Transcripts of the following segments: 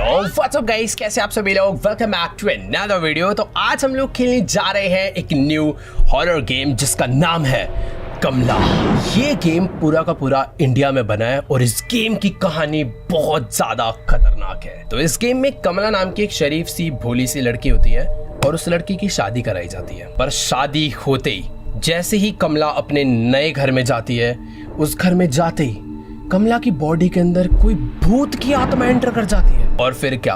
तो what's up guys, कैसे आप सभी लोग। Welcome back to another video. तो आज हम लोग खेलने जा रहे हैं एक न्यू हॉरर गेम जिसका नाम है कमला। ये गेम पूरा का पूरा इंडिया में बना है और इस गेम की कहानी बहुत ज्यादा खतरनाक है। तो इस गेम में कमला नाम की एक शरीफ सी भोली सी लड़की होती है और उस लड़की की शादी कराई जाती है। पर शादी होते ही जैसे ही कमला अपने नए घर में जाती है, उस घर में जाते ही कमला की बॉडी के अंदर कोई भूत की आत्मा एंटर कर जाती है। और फिर क्या,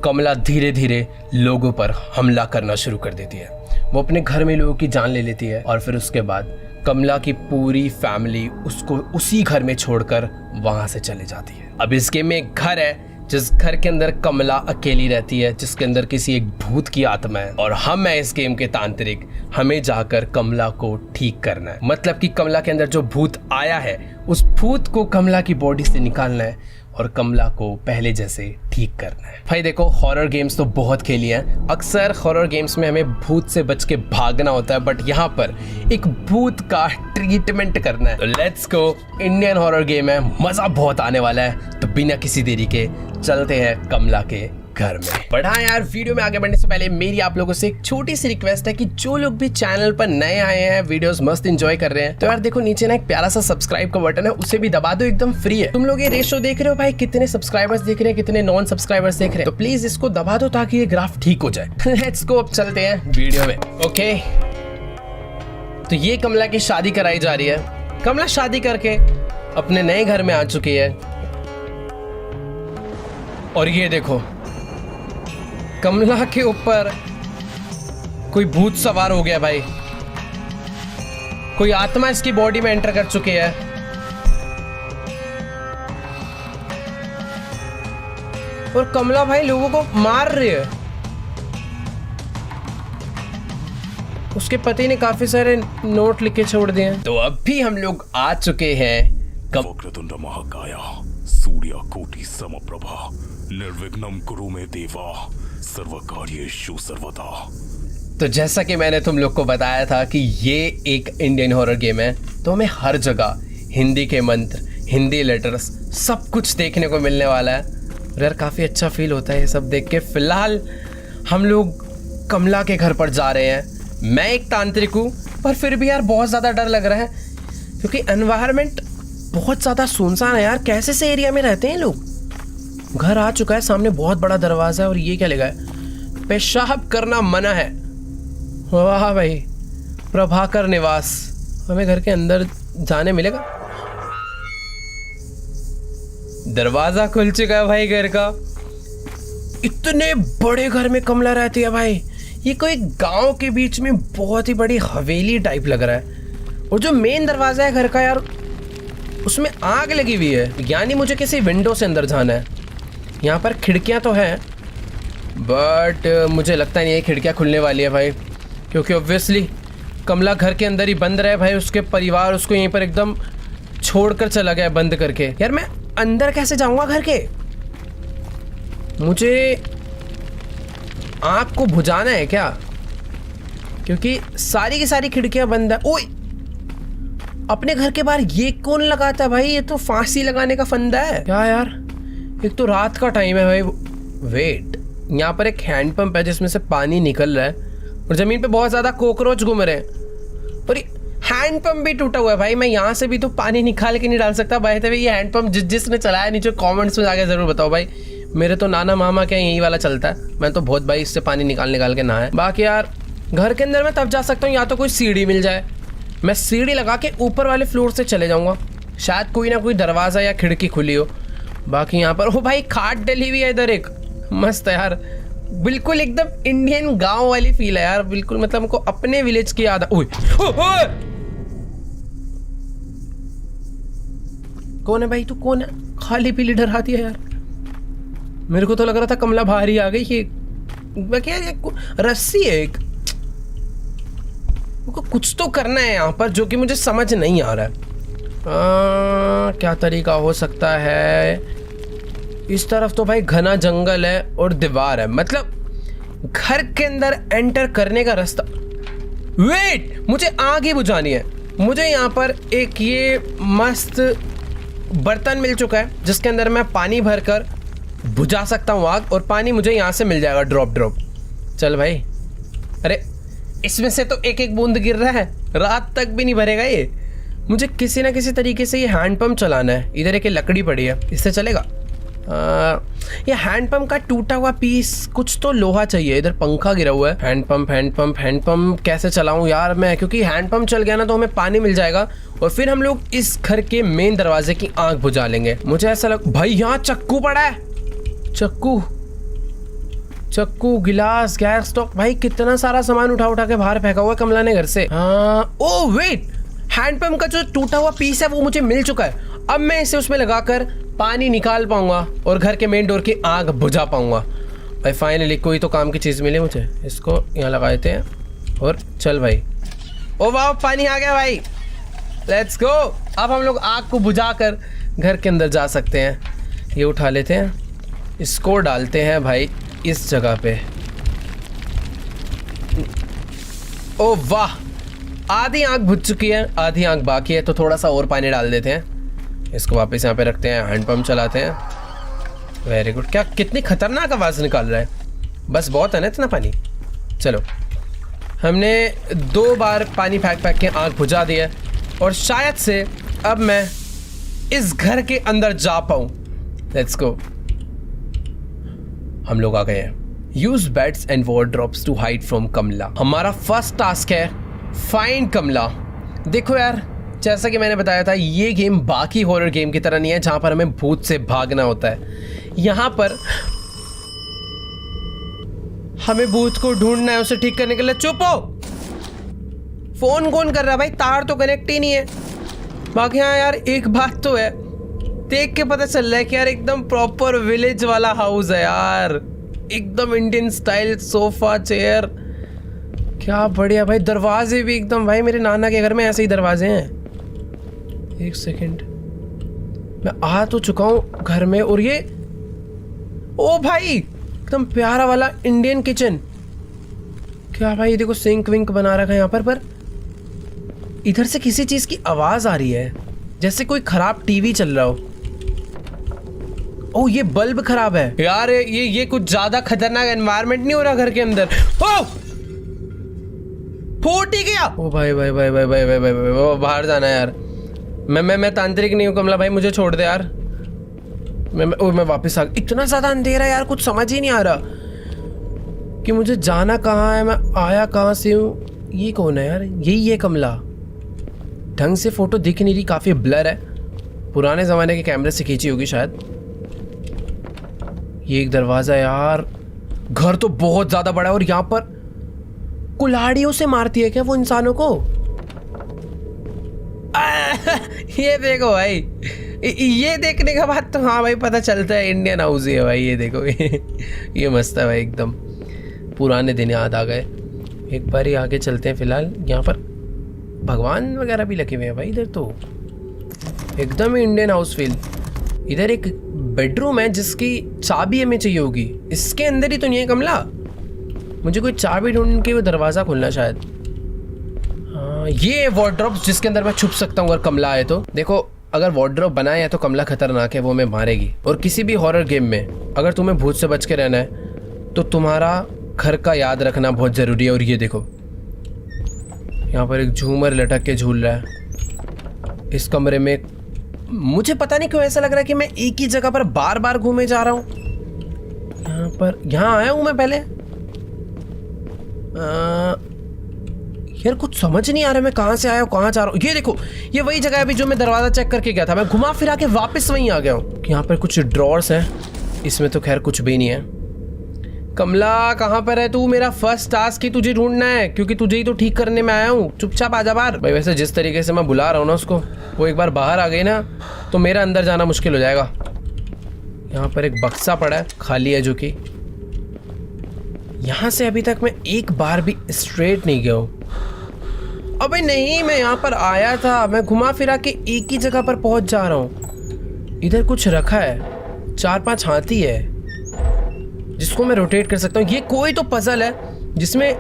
कमला धीरे धीरे लोगों पर हमला करना शुरू कर देती है। वो अपने घर में लोगों की जान ले लेती है और फिर उसके बाद कमला की पूरी फैमिली उसको उसी घर में छोड़कर वहां से चले जाती है। अब इस गेम में एक घर है जिस घर के अंदर कमला अकेली रहती है, जिसके अंदर किसी एक भूत की आत्मा है और हम है इस गेम के तांत्रिक। हमें जाकर कमला को ठीक करना है। मतलब कि कमला के अंदर जो भूत आया है उस भूत को कमला की बॉडी से निकालना है और कमला को पहले जैसे ठीक करना है। भाई देखो, हॉरर गेम्स तो बहुत खेली हैं। अक्सर हॉरर गेम्स में हमें भूत से बच के भागना होता है, बट यहाँ पर एक भूत का ट्रीटमेंट करना है। तो let's go, Indian horror game है, मजा बहुत आने वाला है। तो बिना किसी देरी के चलते हैं कमला के घर में। बट हाँ यार, वीडियो में आगे बढ़ने से पहले मेरी आप लोगों से एक छोटी सी रिक्वेस्ट है कि जो लोग भी चैनल पर नए आए हैं, वीडियोस मस्त एंजॉय कर रहे हैं, तो यार देखो नीचे ना एक प्यारा सा सब्सक्राइब का बटन है, उसे भी दबा दो, एकदम फ्री है। तुम लोग ये रेशो देख रहे हो भाई, कितने सब्सक्राइबर्स देख रहे हैं, कितने नॉन सब्सक्राइबर्स देख रहे हैं, तो प्लीज इसको दबा दो ताकि ये ग्राफ ठीक हो जाए। लेट्स गो, अब चलते हैं वीडियो में। ओके, तो ये कमला की शादी कराई जा रही है। कमला शादी करके अपने नए घर में आ चुकी है और ये देखो, कमला के ऊपर कोई भूत सवार हो गया भाई। कोई आत्मा इसकी बॉडी में एंटर कर चुकी है। और कमला भाई लोगों को मार रही है। उसके पति ने काफी सारे नोट लिख के छोड़ दिए हैं। तो अभी हम लोग आ चुके हैं वक्रतुंड महाकाया सूर्यकोटि समप्रभा निर्विघ्नं कुरु मे देवा सर्वकार्येषु सर्वदा। तो जैसा कि मैंने तुम लोग को बताया था कि ये एक इंडियन हॉरर गेम है, तो हमें हर जगह हिंदी के मंत्र, हिंदी लेटर्स, सब कुछ देखने को मिलने वाला है। और यार काफ़ी अच्छा फील होता है ये सब देख के। फिलहाल हम लोग कमला के घर पर जा रहे हैं। मैं एक तांत्रिक हूँ, पर फिर भी यार बहुत ज़्यादा डर लग रहा है क्योंकि एनवायरनमेंट बहुत ज़्यादा सुनसान है यार। कैसे से एरिया में रहते हैं लोग। घर आ चुका है, सामने बहुत बड़ा दरवाजा है और ये क्या लिखा है, पेशाब करना मना है। वाह भाई, प्रभाकर निवास। हमें घर के अंदर जाने मिलेगा। दरवाजा खुल चुका है भाई घर का। इतने बड़े घर में कमला रहती है भाई। ये कोई गांव के बीच में बहुत ही बड़ी हवेली टाइप लग रहा है। और जो मेन दरवाजा है घर का यार, उसमें आग लगी हुई है, यानी मुझे किसी विंडो से अंदर जाना है। यहाँ पर खिड़कियाँ तो हैं, बट मुझे लगता नहीं है खिड़कियाँ खुलने वाली है भाई, क्योंकि ऑब्वियसली कमला घर के अंदर ही बंद रहे भाई। उसके परिवार उसको यहीं पर एकदम छोड़कर चला गया बंद करके। यार मैं अंदर कैसे जाऊँगा घर के? मुझे आँख को बुझाना है क्या? क्योंकि सारी की सारी खिड़कियाँ बंद है। ओए, अपने घर के बाहर ये कौन लगाता है भाई? ये तो फांसी लगाने का फंदा है क्या यार? एक तो रात का टाइम है भाई। वेट, यहाँ पर एक हैंडपंप है जिसमें से पानी निकल रहा है और जमीन पे बहुत ज्यादा कॉकरोच घूम रहे हैं। और हैंडपंप भी टूटा हुआ है भाई। मैं यहाँ से भी तो पानी निकाल के नहीं डाल सकता भाई। तभी ये हैंडपंप जिसने चलाया, नीचे कमेंट्स में जाके जरूर बताओ भाई। मेरे तो नाना मामा क्या यही वाला चलता है। मैं तो बहुत भाई इससे पानी निकाल के नहाया। बाकी यार घर के अंदर मैं तब जा सकता हूँ या तो कोई सीढ़ी मिल जाए। मैं सीढ़ी लगा के ऊपर वाले फ्लोर से चले जाऊँगा, शायद कोई ना कोई दरवाज़ा या खिड़की खुली हो। बाकी यहाँ पर ओ भाई खाट डली हुई है इधर एक, मस्त है यार। बिल्कुल एकदम इंडियन गांव वाली फील है यार। बिल्कुल मतलब हमको अपने विलेज की याद। ओए कौन है भाई? तू कौन है? खाली पीली डराती है यार। मेरे को तो लग रहा था कमला बाहर ही आ गई। ये क्या रस्सी है एक, कुछ तो करना है यहाँ पर जो कि मुझे समझ नहीं आ रहा है। क्या तरीका हो सकता है? इस तरफ तो भाई घना जंगल है और दीवार है, मतलब घर के अंदर एंटर करने का रास्ता। वेट, मुझे आग ही बुझानी है। मुझे यहाँ पर एक ये मस्त बर्तन मिल चुका है जिसके अंदर मैं पानी भरकर बुझा सकता हूँ आग, और पानी मुझे यहाँ से मिल जाएगा ड्रॉप। चल भाई, अरे इसमें से तो एक एक बूंद गिर रहा है, रात तक भी नहीं भरेगा ये। मुझे किसी ना किसी तरीके से ये हैंडपम्प चलाना है। इधर एक लकड़ी पड़ी है, इससे चलेगा? ये हैंडपम्प का टूटा हुआ पीस, कुछ तो लोहा चाहिए। इधर पंखा गिरा हुआ है। हैंडपम्प कैसे चलाऊं यार मैं, क्योंकि हैंडपम्प चल गया ना तो हमें पानी मिल जाएगा और फिर हम लोग इस घर के मेन दरवाजे की आंख बुझा लेंगे। मुझे ऐसा लग भाई यहाँ चक्कू पड़ा है, चक्कू गिलास, गैस स्टॉक। भाई कितना सारा सामान उठा के बाहर फेंका हुआ कमला ने घर से। ओ वेट, हैंडपम्प का जो टूटा हुआ पीस है वो मुझे मिल चुका है। अब मैं इसे उसमें लगाकर पानी निकाल पाऊंगा और घर के मेन डोर की आग बुझा पाऊंगा। भाई फाइनली कोई तो काम की चीज़ मिली मुझे। इसको यहाँ लगा देते हैं और चल भाई। ओ वाह, पानी आ गया भाई, लेट्स गो। अब हम लोग आग को बुझाकर घर के अंदर जा सकते हैं। ये उठा लेते हैं, इसको डालते हैं भाई इस जगह पे। ओ वाह, आधी आग बुझ चुकी है, आधी आग बाकी है, तो थोड़ा सा और पानी डाल देते हैं। इसको वापस यहाँ पे रखते हैं, हैंडपम्प चलाते हैं। Very good. क्या कितनी खतरनाक आवाज़ निकाल रहा है, बस बहुत है ना इतना पानी। चलो, हमने 2 बार पानी फेंक के आग बुझा दी है और शायद से अब मैं इस घर के अंदर जा पाऊँ। Let's go. हम लोग आ गए हैं। Use beds and wardrobes to hide from Kamla. हमारा फर्स्ट टास्क है फाइंड कमला। देखो यार, जैसा कि मैंने बताया था, ये गेम बाकी हॉरर गेम की तरह नहीं है जहां पर हमें भूत से भागना होता है। यहां पर हमें भूत को ढूंढना है, उसे ठीक करने के लिए। चुप हो, फोन कौन कर रहा है भाई, तार तो कनेक्ट ही नहीं है। बाकी हाँ यार, एक बात तो है, देख के पता चल रहा है कि यार एकदम प्रॉपर विलेज वाला हाउस है यार, एकदम इंडियन स्टाइल, सोफा चेयर, क्या बढ़िया भाई। दरवाजे भी एकदम, भाई मेरे नाना के घर में ऐसे ही दरवाजे हैं। एक सेकंड, मैं आ तो चुका हूँ घर में, और ये ओ भाई एकदम प्यारा वाला इंडियन किचन। क्या भाई, देखो सिंक विंक बना रखा है यहाँ पर इधर से किसी चीज की आवाज आ रही है, जैसे कोई खराब टीवी चल रहा हो। ओ ये बल्ब खराब है यार, ये कुछ ज्यादा खतरनाक एनवायरनमेंट नहीं हो रहा घर के अंदर। ओ फूट ही गया। ओ भाई भाई भाई भाई भाई भाई भाई, भाई बाहर जाना है यार। मैं तांत्रिक नहीं हूँ कमला भाई, मुझे छोड़ दे यार। मैं वापस आ गया। इतना ज्यादा अंधेरा यार, कुछ समझ ही नहीं आ रहा कि मुझे जाना कहाँ है, मैं आया कहाँ से हूँ। ये कौन है यार? यही है कमला। ढंग से फोटो दिख नहीं रही, काफी ब्लर है, पुराने जमाने के कैमरे से खींची होगी शायद। ये एक दरवाजा यार, घर तो बहुत ज्यादा बड़ा है, और यहाँ पर कुल्हाड़ियों से मारती है क्या वो इंसानों को? ये देखो भाई, ये देखने के बाद तो हाँ भाई पता चलता है इंडियन हाउस ही है भाई। ये देखो ये मस्त है भाई, एकदम पुराने दिन याद आ गए। एक बार ही आगे चलते हैं। फिलहाल यहाँ पर भगवान वगैरह भी लगे हुए हैं भाई। इधर तो एकदम ही इंडियन हाउस फील। इधर एक बेडरूम है जिसकी चाबी हमें चाहिए होगी। इसके अंदर ही तो नहीं है कमला? मुझे कोई चाबी ढूंढ के वो दरवाज़ा खोलना शायद। हाँ, ये वार्डरोब जिसके अंदर मैं छुप सकता हूँ अगर कमला आए तो। देखो, अगर वार्डरोब बनाया है तो कमला खतरनाक है, वो हमें मारेगी। और किसी भी हॉरर गेम में अगर तुम्हें भूत से बच के रहना है तो तुम्हारा घर का याद रखना बहुत ज़रूरी है। और ये देखो, यहाँ पर एक झूमर लटक के झूल रहा है इस कमरे में। मुझे पता नहीं क्यों ऐसा लग रहा है कि मैं एक ही जगह पर बार बार घूमे जा रहा हूँ। यहाँ आया हूँ मैं पहले। यार कुछ समझ नहीं आ रहा मैं कहाँ से आया हूँ, कहाँ जा रहा हूँ। ये देखो, ये वही जगह है अभी जो मैं दरवाज़ा चेक करके गया था। मैं घुमा फिरा के वापस वहीं आ गया हूँ। यहाँ पर कुछ ड्रॉर्स हैं, इसमें तो खैर कुछ भी नहीं है। कमला कहाँ पर है तू? मेरा फर्स्ट टास्क ही तुझे ढूंढना है, क्योंकि तुझे ही तो ठीक करने में आया हूँ। चुपचाप आजा बाहर। भाई वैसे जिस तरीके से मैं बुला रहा हूँ ना उसको, वो एक बार बाहर आ गई ना तो मेरा अंदर जाना मुश्किल हो जाएगा। यहाँ पर एक बक्सा पड़ा है, खाली है, जो कि यहाँ से अभी तक मैं एक बार भी स्ट्रेट नहीं गया हूँ। अबे नहीं, मैं यहाँ पर आया था, मैं घुमा फिरा के एक ही जगह पर पहुँच जा रहा हूँ। इधर कुछ रखा है, 4-5 हाथी है जिसको मैं रोटेट कर सकता हूँ। ये कोई तो पजल है जिसमें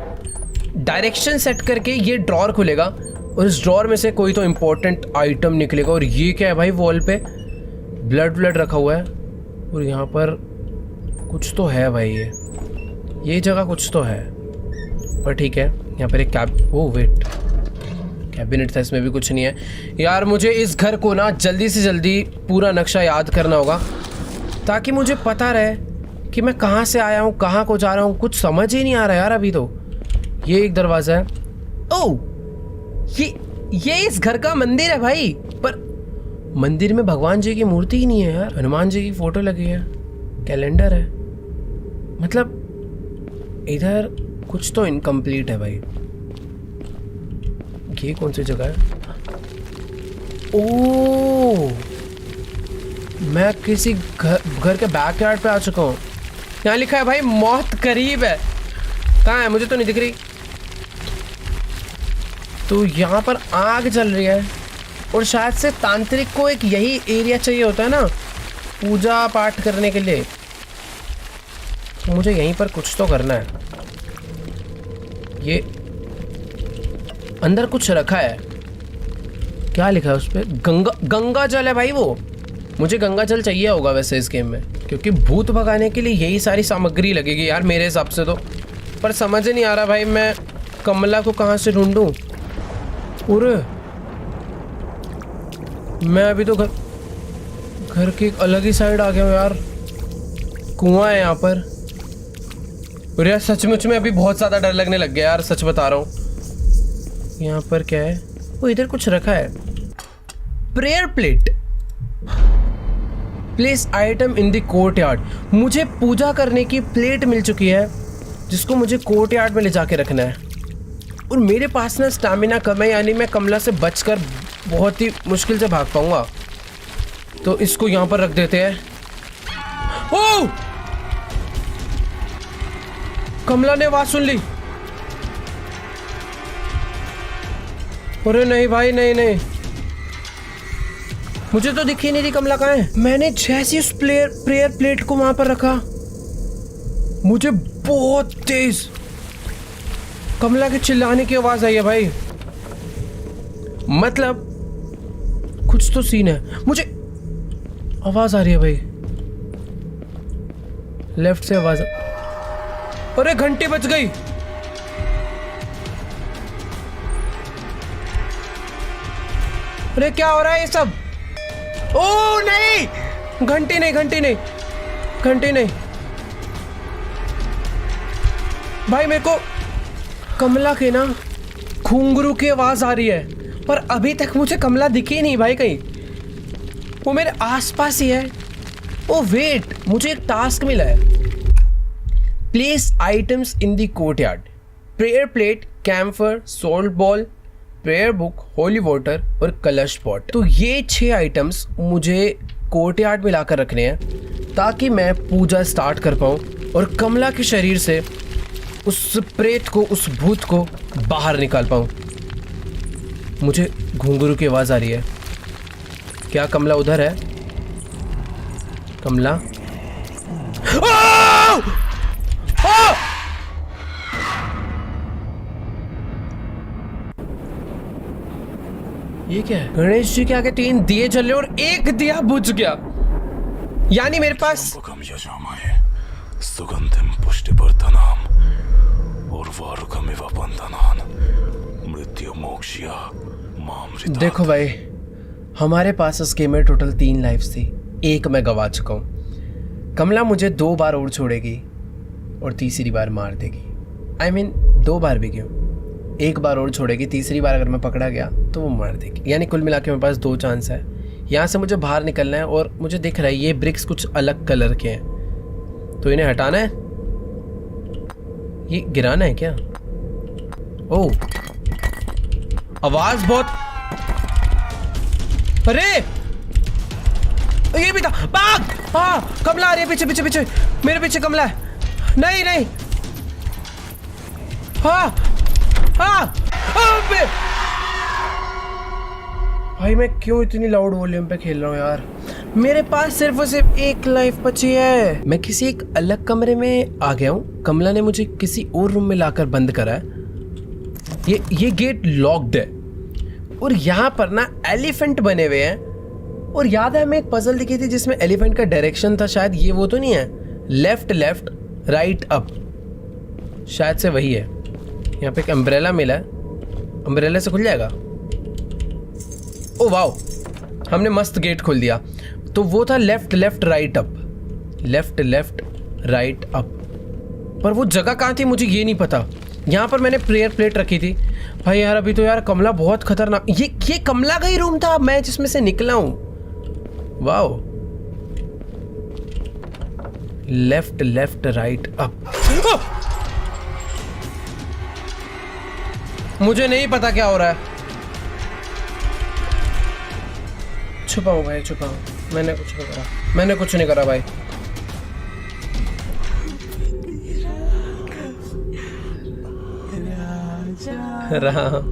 डायरेक्शन सेट करके ये ड्रॉर खुलेगा और इस ड्रॉर में से कोई तो इम्पोर्टेंट आइटम निकलेगा। और ये क्या है भाई? वॉल पे ब्लड रखा हुआ है और यहाँ पर कुछ तो है भाई, ये जगह कुछ तो है, पर ठीक है। यहाँ पर एक ओ वेट, कैबिनेट था, इसमें भी कुछ नहीं है यार। मुझे इस घर को ना जल्दी से जल्दी पूरा नक्शा याद करना होगा ताकि मुझे पता रहे कि मैं कहाँ से आया हूँ, कहाँ को जा रहा हूँ। कुछ समझ ही नहीं आ रहा यार अभी तो। ये एक दरवाज़ा है। ओह, ये इस घर का मंदिर है भाई, पर मंदिर में भगवान जी की मूर्ति ही नहीं है यार। हनुमान जी की फोटो लगी है, कैलेंडर है, मतलब इधर कुछ तो इनकम्प्लीट है भाई। ये कौन सी जगह है? ओह, मैं किसी घर के बैकयार्ड पे आ चुका हूँ। यहाँ लिखा है भाई मौत करीब है। कहाँ है? मुझे तो नहीं दिख रही। तो यहाँ पर आग जल रही है और शायद से तांत्रिक को एक यही एरिया चाहिए होता है ना पूजा पाठ करने के लिए। तो मुझे यहीं पर कुछ तो करना है। ये अंदर कुछ रखा है, क्या लिखा है उस पर? गंगा जल है भाई वो। मुझे गंगा जल चाहिए होगा वैसे इस गेम में, क्योंकि भूत भगाने के लिए यही सारी सामग्री लगेगी यार मेरे हिसाब से तो। पर समझ नहीं आ रहा भाई मैं कमला को कहाँ से ढूंढूं। अरे मैं अभी तो घर की एक अलग ही साइड आ गया हूँ यार। कुआं है यहाँ पर। अरे यार सचमुच में अभी बहुत ज़्यादा डर लगने लग गया यार, सच बता रहा हूँ। यहाँ पर क्या है? वो इधर कुछ रखा है, prayer plate. Place item in the courtyard. मुझे पूजा करने की प्लेट मिल चुकी है जिसको मुझे कोर्टयार्ड में ले जाके रखना है। और मेरे पास ना स्टैमिना कम है, यानी मैं कमला से बचकर बहुत ही मुश्किल से भाग पाऊंगा। तो इसको यहाँ पर रख देते हैं। ओह! कमला ने आवाज सुन ली। अरे नहीं भाई, नहीं, मुझे तो दिख ही नहीं रही कमला कहाँ है। मैंने जैसे उस प्रेयर प्लेट को वहां पर रखा, मुझे बहुत तेज कमला के चिल्लाने की आवाज आई है भाई। मतलब कुछ तो सीन है। मुझे आवाज आ रही है भाई, लेफ्ट से आवाज। अरे घंटी बज गई। अरे क्या हो रहा है ये सब? ओ नहीं, घंटी नहीं भाई। मेरे को कमला के ना घुंघरू की आवाज आ रही है, पर अभी तक मुझे कमला दिखी नहीं भाई कहीं। वो मेरे आसपास ही है। ओ वेट, मुझे एक टास्क मिला है। Place items in the courtyard. Prayer plate, camphor, salt ball, prayer book, holy water और कलश पॉट। तो ये 6 आइटम्स मुझे कोर्टयार्ड में लाकर रखने हैं ताकि मैं पूजा स्टार्ट कर पाऊँ और कमला के शरीर से उस प्रेत को, उस भूत को बाहर निकाल पाऊँ। मुझे घुंघरू की आवाज़ आ रही है। क्या कमला उधर है? कमला? ये क्या है? गणेश जी के आगे 3 दिए जल रहे और एक दिया बुझ गया। यानी मेरे पास सुगंधिम पुष्टिवर्धनम उर्वारुकमिव बंधनान मृत्यु मोक्षया मामृता। देखो भाई, हमारे पास इस गेम में टोटल 3 लाइफ्स थी, एक मैं गवा चुका हूँ। कमला मुझे 2 बार और छोड़ेगी और तीसरी बार मार देगी। I mean 2 बार भी क्यों, 1 बार और छोड़ेगी, तीसरी बार अगर मैं पकड़ा गया तो वो मार देगी। यानी कुल मिला के मेरे पास 2 चांस है। यहाँ से मुझे बाहर निकलना है और मुझे दिख रहा है ये ब्रिक्स कुछ अलग कलर के हैं, तो इन्हें हटाना है। ये गिराना है क्या? ओह, आवाज बहुत। अरे ये भी था। भाग! हाँ, कमला आ रही है पीछे, मेरे पीछे कमला है। नहीं। हाँ। भाई मैं क्यों इतनी लाउड वॉल्यूम पे खेल रहा हूँ यार? मेरे पास सिर्फ और सिर्फ 1 लाइफ बची है। मैं किसी एक अलग कमरे में आ गया हूँ। कमला ने मुझे किसी और रूम में लाकर बंद करा है। ये गेट लॉक्ड है और यहाँ पर ना एलिफेंट बने हुए हैं। और याद है हमें एक पजल दिखी थी जिसमें एलिफेंट का डायरेक्शन था, शायद ये वो तो नहीं है? लेफ्ट लेफ्ट राइट अप, शायद से वही है। यहाँ पे एक अम्ब्रेला मिला है, अम्ब्रेला से खुल जाएगा। ओ वाओ, हमने मस्त गेट खोल दिया। तो वो था left left right up, left left right up. पर वो जगह कहाँ थी मुझे ये नहीं पता। यहाँ पर मैंने प्रेयर प्लेट रखी थी। भाई यार अभी तो यार कमला बहुत खतरनाक। ये कमला का ही रूम था मैं जिसमें से निकला हूँ। Wow, left left right up. मुझे नहीं पता क्या हो रहा है। छुपाओ भाई छुपाओ, मैंने कुछ नहीं करा भाई। राम,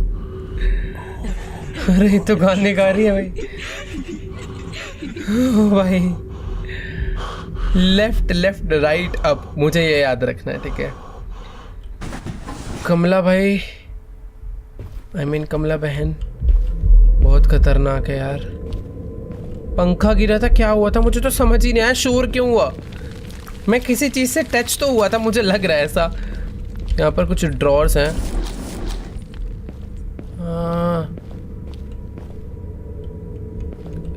अरे तो गाने गा रही है भाई। ओ भाई, लेफ्ट लेफ्ट राइट अप, मुझे ये याद रखना है, ठीक है। कमला भाई, कमला बहन बहुत खतरनाक है यार। पंखा गिरा था, क्या हुआ था मुझे तो समझ ही नहीं आया। शोर क्यों हुआ? मैं किसी चीज से टच तो हुआ था, मुझे लग रहा है ऐसा। यहाँ पर कुछ ड्रॉर्स हैं।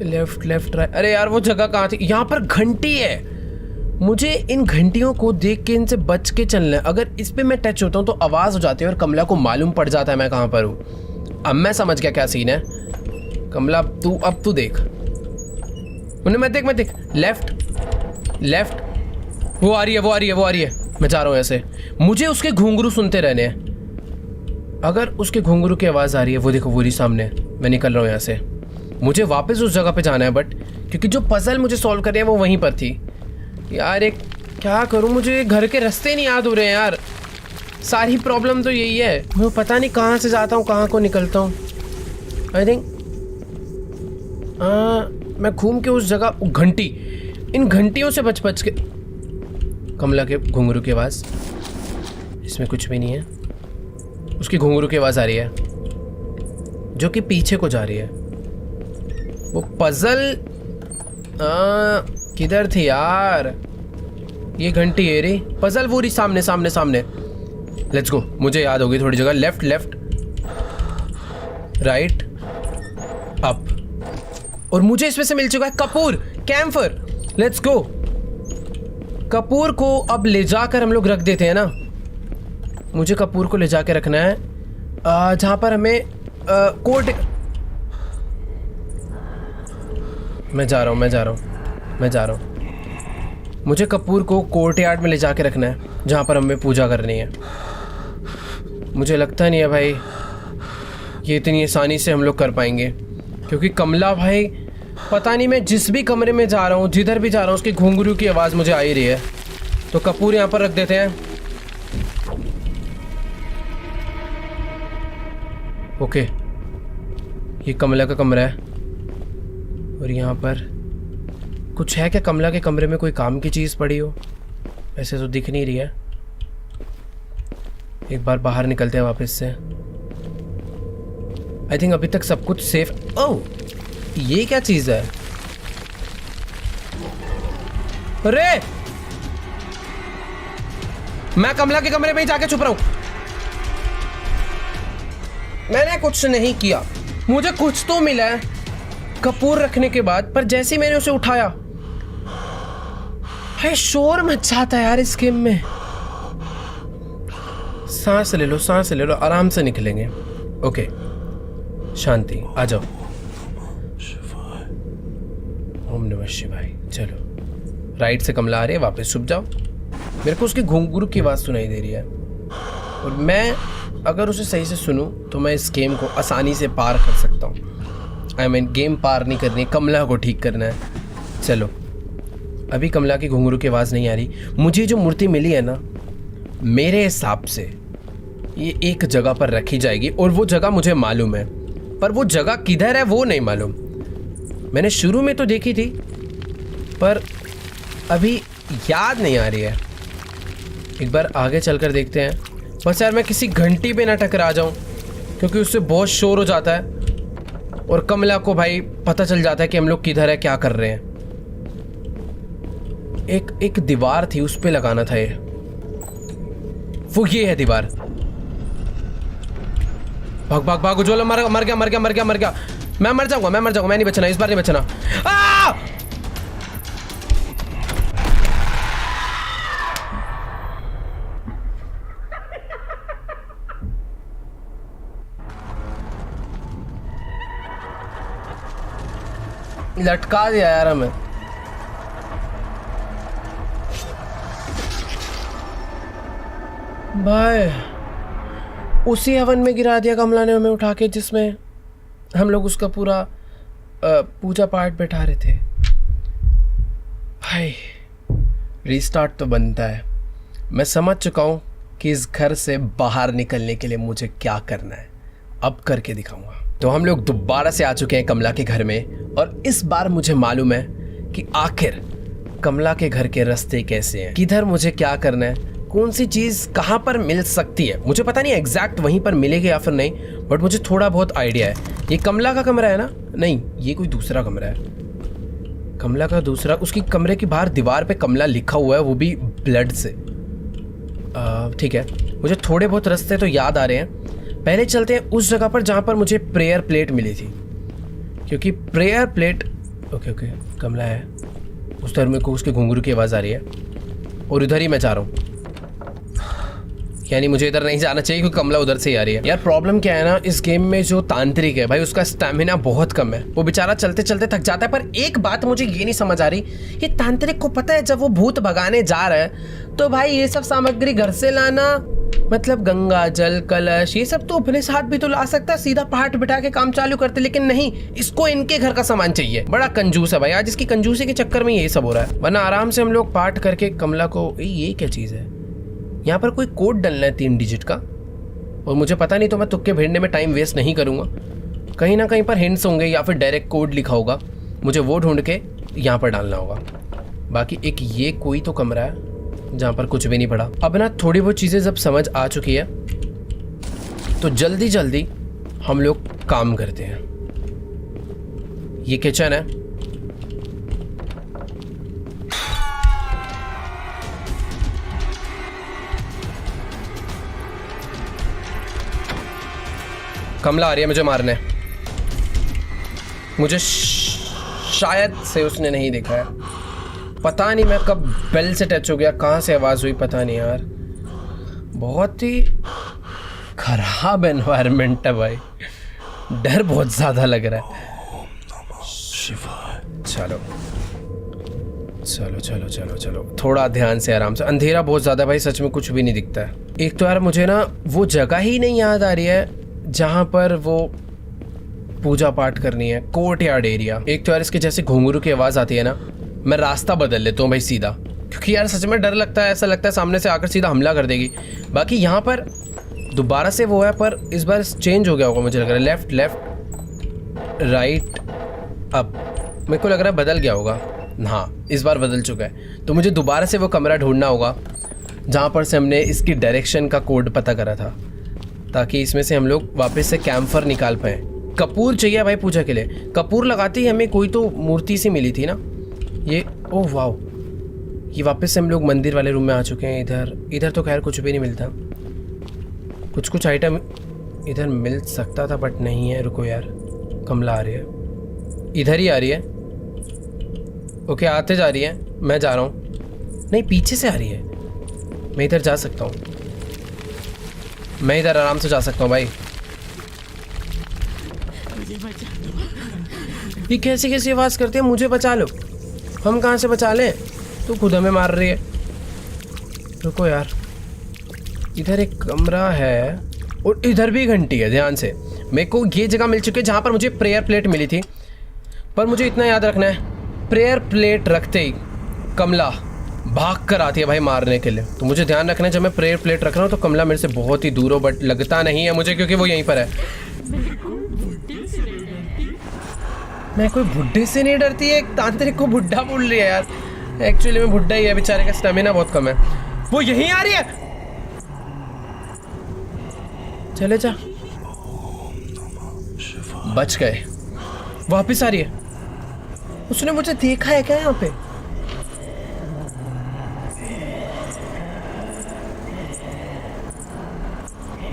Left left right. अरे यार वो जगह कहाँ थी? यहाँ पर घंटी है। मुझे इन घंटियों को देख के इनसे बच के चलना है। अगर इस पे मैं टच होता हूँ तो आवाज हो जाती है और कमला को मालूम पड़ जाता है मैं कहाँ पर हूँ। अब मैं समझ गया क्या सीन है। कमला अब तू देख, उन्हें मैं देख। लेफ्ट लेफ्ट, वो आ रही है। मैं जा रहा हूँ ऐसे। मुझे उसके घुंघरू सुनते रहने हैं। अगर उसके घुंघरू की आवाज़ आ रही है, वो देखो वो रही सामने। मैं निकल रहा हूँ यहाँ से। मुझे वापस उस जगह पे जाना है, बट क्योंकि जो पजल मुझे सॉल्व करनी है वो वहीं पर थी। यार एक क्या करूँ, मुझे घर के रास्ते नहीं याद हो रहे हैं यार। सारी प्रॉब्लम तो यही है, मैं पता नहीं कहाँ से जाता हूँ कहाँ को निकलता हूँ। आई थिंक मैं घूम के उस जगह, घंटी, इन घंटियों से बच के। कमला के घुंघरू की आवाज़, इसमें कुछ भी नहीं है। उसकी घुंघरू की आवाज़ आ रही है जो कि पीछे को जा रही है। वो पजल किधर थी यार? ये घंटी है रे, पजल वो रही सामने। लेट्स गो, मुझे याद होगी थोड़ी जगह। लेफ्ट लेफ्ट राइट अप, और मुझे इसमें से मिल चुका है कपूर, कैम्फर। Let's go. कपूर को अब ले जाकर हम लोग रख देते हैं ना। मुझे कपूर को ले जाकर रखना है जहां पर हमें कोर्ट। मैं जा रहा हूँ। मुझे कपूर को कोर्ट यार्ड में ले जाके रखना है जहाँ पर हमें पूजा करनी है। मुझे लगता नहीं है भाई ये इतनी आसानी से हम लोग कर पाएंगे, क्योंकि कमला भाई पता नहीं, मैं जिस भी कमरे में जा रहा हूँ, जिधर भी जा रहा हूँ, उसकी घुंघरू की आवाज़ मुझे आ ही रही है। तो कपूर यहाँ पर रख देते हैं। ओके, ये कमला का कमरा है। और यहाँ पर कुछ है क्या? कमला के कमरे में कोई काम की चीज़ पड़ी हो? ऐसे तो दिख नहीं रही है। एक बार बाहर निकलते हैं वापस से। आई थिंक अभी तक सब कुछ सेफ। ओह, ये क्या चीज़ है? अरे मैं कमला के कमरे में ही जाके छुप रहा हूं। मैंने कुछ नहीं किया, मुझे कुछ तो मिला है कपूर रखने के बाद, पर जैसे ही मैंने उसे उठाया, है शोर मच जाता है यार इस गेम में। सांस ले लो, आराम से निकलेंगे। ओके, शांति, आ जाओ। ओम नमः शिवाय। चलो, राइट से कमला आ रही है, वापस छुप जाओ। मेरे को उसकी घुंघरू की आवाज़ सुनाई दे रही है, और मैं अगर उसे सही से सुनूं तो मैं इस गेम को आसानी से पार कर सकता हूँ। गेम पार नहीं करनी, कमला को ठीक करना है। चलो, अभी कमला की घुंघरू की आवाज़ नहीं आ रही। मुझे जो मूर्ति मिली है ना, मेरे हिसाब से ये एक जगह पर रखी जाएगी, और वो जगह मुझे मालूम है, पर वो जगह किधर है वो नहीं मालूम। मैंने शुरू में तो देखी थी, पर अभी याद नहीं आ रही है। एक बार आगे चलकर देखते हैं। बस यार मैं किसी घंटी पे ना टकरा जाऊं, क्योंकि उससे बहुत शोर हो जाता है, और कमला को भाई पता चल जाता है कि हम लोग किधर है, क्या कर रहे हैं। एक दीवार थी, उस पे लगाना था ये। वो ये है दीवार। भाग भाग भाग, उज्ज्वल मर गया मर गया मर गया मर गया। मैं मर जाऊंगा, मैं नहीं बचना, इस बार नहीं बचना। लटका दिया यार हमें। भाई उसी हवन में गिरा दिया कमला ने हमें उठा के, जिसमें हम लोग उसका पूरा पूजा पाठ बैठा रहे थे। भाई रीस्टार्ट तो बनता है। मैं समझ चुका हूँ कि इस घर से बाहर निकलने के लिए मुझे क्या करना है, अब करके दिखाऊंगा। तो हम लोग दोबारा से आ चुके हैं कमला के घर में, और इस बार मुझे मालूम है कि आखिर कमला के घर के रास्ते कैसे हैं, किधर मुझे क्या करना है, कौन सी चीज़ कहाँ पर मिल सकती है। मुझे पता नहीं एग्जैक्ट वहीं पर मिलेगी या फिर नहीं, बट मुझे थोड़ा बहुत आइडिया है। ये कमला का कमरा है ना? नहीं, ये कोई दूसरा कमरा है। कमला का दूसरा, उसकी कमरे की बाहर दीवार पे कमला लिखा हुआ है, वो भी ब्लड से। ठीक है, मुझे थोड़े बहुत रास्ते तो याद आ रहे हैं। पहले चलते हैं उस जगह पर जहाँ पर मुझे प्रेयर प्लेट मिली थी, क्योंकि प्रेयर प्लेट ओके कमला है उस तरह। मेरे को उसके घुंघरू की आवाज़ आ रही है और इधर ही मैं जा रहा हूँ, यानी मुझे इधर नहीं जाना चाहिए क्योंकि कमला उधर से ही आ रही है। यार प्रॉब्लम क्या है ना, इस गेम में जो तांत्रिक है भाई, उसका स्टैमिना बहुत कम है। वो बेचारा चलते चलते थक जाता है। पर एक बात मुझे ये नहीं समझ आ रही, ये तांत्रिक को पता है जब वो भूत भगाने जा रहा है तो भाई ये सब सामग्री घर से लाना, मतलब गंगा जल कलश ये सब तो अपने साथ भी तो ला सकता है, सीधा पाठ बिठा के काम चालू करते। लेकिन नहीं, इसको इनके घर का सामान चाहिए। बड़ा कंजूस है भाई, आज इसकी कंजूसी के चक्कर में ये सब हो रहा है। वरना आराम से हम लोग पाठ करके कमला को। ये क्या चीज़ है? यहाँ पर कोई कोड डलना है 3 डिजिट का, और मुझे पता नहीं, तो मैं तुक्के भिड़ने में टाइम वेस्ट नहीं करूँगा। कहीं ना कहीं पर हिंट्स होंगे या फिर डायरेक्ट कोड लिखा होगा, मुझे वो ढूंढ के यहाँ पर डालना होगा। बाकी एक ये कोई तो कमरा है जहाँ पर कुछ भी नहीं पड़ा। अब ना थोड़ी बहुत चीज़ें जब समझ आ चुकी है तो जल्दी जल्दी हम लोग काम करते हैं। ये किचन है, कमला आ रही है मुझे मारने। मुझे शायद से उसने नहीं देखा है, पता नहीं मैं कब बेल से टच हो गया, कहाँ से आवाज़ हुई पता नहीं यार। बहुत ही खराब एनवायरनमेंट है भाई, डर बहुत ज़्यादा लग रहा है। चलो चलो चलो चलो चलो, थोड़ा ध्यान से आराम से। अंधेरा बहुत ज़्यादा भाई, सच में कुछ भी नहीं दिखता है। एक तो यार मुझे ना वो जगह ही नहीं याद आ रही है जहाँ पर वो पूजा पाठ करनी है, कोर्ट यार्ड एरिया। एक तो यार इसके जैसे घुंघरू की आवाज़ आती है ना, मैं रास्ता बदल लेता हूँ भाई सीधा, क्योंकि यार सच में डर लगता है, ऐसा लगता है सामने से आकर सीधा हमला कर देगी। बाकी यहाँ पर दोबारा से वो है, पर इस बार चेंज हो गया होगा मुझे लग रहा है। लेफ्ट लेफ्ट राइट अब, मेरे को लग रहा है बदल गया होगा। हाँ इस बार बदल चुका है, तो मुझे दोबारा से वो कमरा ढूंढना होगा जहाँ पर से हमने इसकी डायरेक्शन का कोड पता करा था, ताकि इसमें से हम लोग वापस से कैम्फर निकाल पाएँ। कपूर चाहिए भाई पूजा के लिए, कपूर लगाते ही हमें कोई तो मूर्ति सी मिली थी ना ये। ओह वाओ, ये वापस से हम लोग मंदिर वाले रूम में आ चुके हैं। इधर तो खैर कुछ भी नहीं मिलता, कुछ आइटम इधर मिल सकता था बट नहीं है। रुको यार, कमला आ रही है, इधर ही आ रही है। ओके आते जा रही है, मैं जा रहा हूँ। नहीं पीछे से आ रही है, मैं इधर जा सकता हूँ, मैं इधर आराम से जा सकता हूँ भाई। ये कैसी कैसी आवाज़ करती है, मुझे बचा लो। हम कहाँ से बचा लें, तू खुद हमें मार रही है। रुको यार, इधर एक कमरा है और इधर भी घंटी है। ध्यान से, मेरे को ये जगह मिल चुकी है जहाँ पर मुझे प्रेयर प्लेट मिली थी। पर मुझे इतना याद रखना है, प्रेयर प्लेट रखते ही कमला भाग कर आती है भाई मारने के लिए। तो मुझे ध्यान रखना है जब मैं प्रेयर प्लेट रख रहा हूँ तो कमला मेरे से बहुत ही दूर हो, बट लगता नहीं है मुझे क्योंकि वो यहीं पर है। मैं कोई बुड्ढे से नहीं डरती है, एक तांत्रिक को बुड्ढा बोल रही है यार। एक्चुअली में बुड्ढा ही है, बेचारे का स्टेमिना बहुत कम है। वो यहीं आ रही है, चले जा, बच गए। वापिस आ रही है, उसने मुझे देखा है क्या यहाँ पे?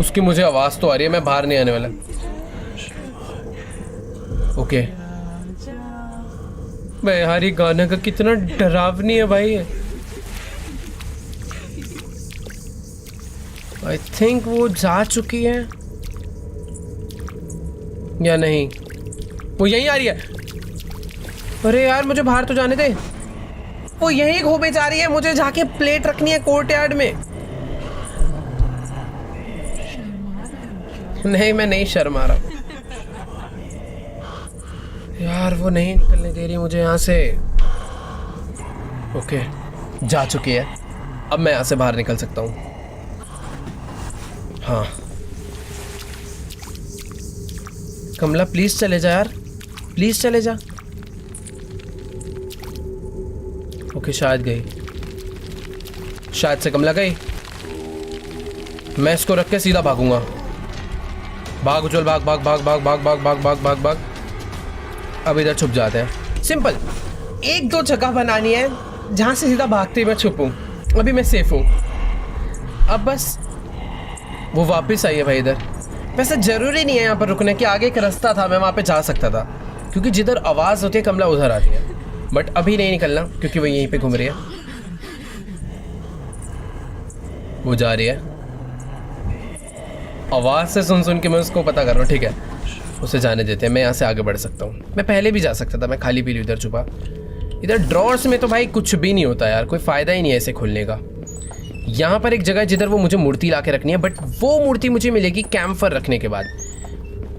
उसकी मुझे आवाज तो आ रही है, मैं बाहर नहीं आने वाला। ओके भाई यार, ये गाना का कितना डरावनी है भाई। आई थिंक वो जा चुकी है या नहीं, वो यहीं आ रही है। अरे यार मुझे बाहर तो जाने दे, वो यहीं घूमे जा रही है, मुझे जाके प्लेट रखनी है कोर्टयार्ड में। नहीं मैं नहीं शर्मा रहा यार, वो नहीं निकलने दे रही मुझे यहाँ से। ओके जा चुकी है, अब मैं यहाँ से बाहर निकल सकता हूँ। हाँ कमला प्लीज चले जा यार, प्लीज चले जा। ओके शायद गई, शायद से कमला गई। मैं इसको रख के सीधा भागूंगा। भाग उछल, भाग भाग भाग भाग भाग भाग भाग भाग भाग भाग। अब इधर छुप जाते हैं, सिंपल। एक दो जगह बनानी है जहां से सीधा भागते हुए मैं छुपूं। अभी मैं सेफ हूं। अब बस वो वापस आई है भाई इधर। वैसे जरूरी नहीं है यहाँ पर रुकने की, आगे एक रास्ता था, मैं वहाँ पे जा सकता था, क्योंकि जिधर आवाज़ होती है कमला उधर आती है। बट अभी नहीं निकलना क्योंकि वो यहीं पे घूम रही है। वो जा रही है, आवाज़ से सुन सुन के मैं उसको पता कर रहा हूँ। ठीक है उसे जाने देते हैं, मैं यहाँ से आगे बढ़ सकता हूँ। मैं पहले भी जा सकता था, मैं खाली पीली उधर छुपा। इधर ड्रॉर्स में तो भाई कुछ भी नहीं होता यार, कोई फ़ायदा ही नहीं है इसे खोलने का। यहाँ पर एक जगह है जिधर वो मुझे मूर्ति ला के रखनी है, बट वो मूर्ति मुझे मिलेगी कैम्फर रखने के बाद।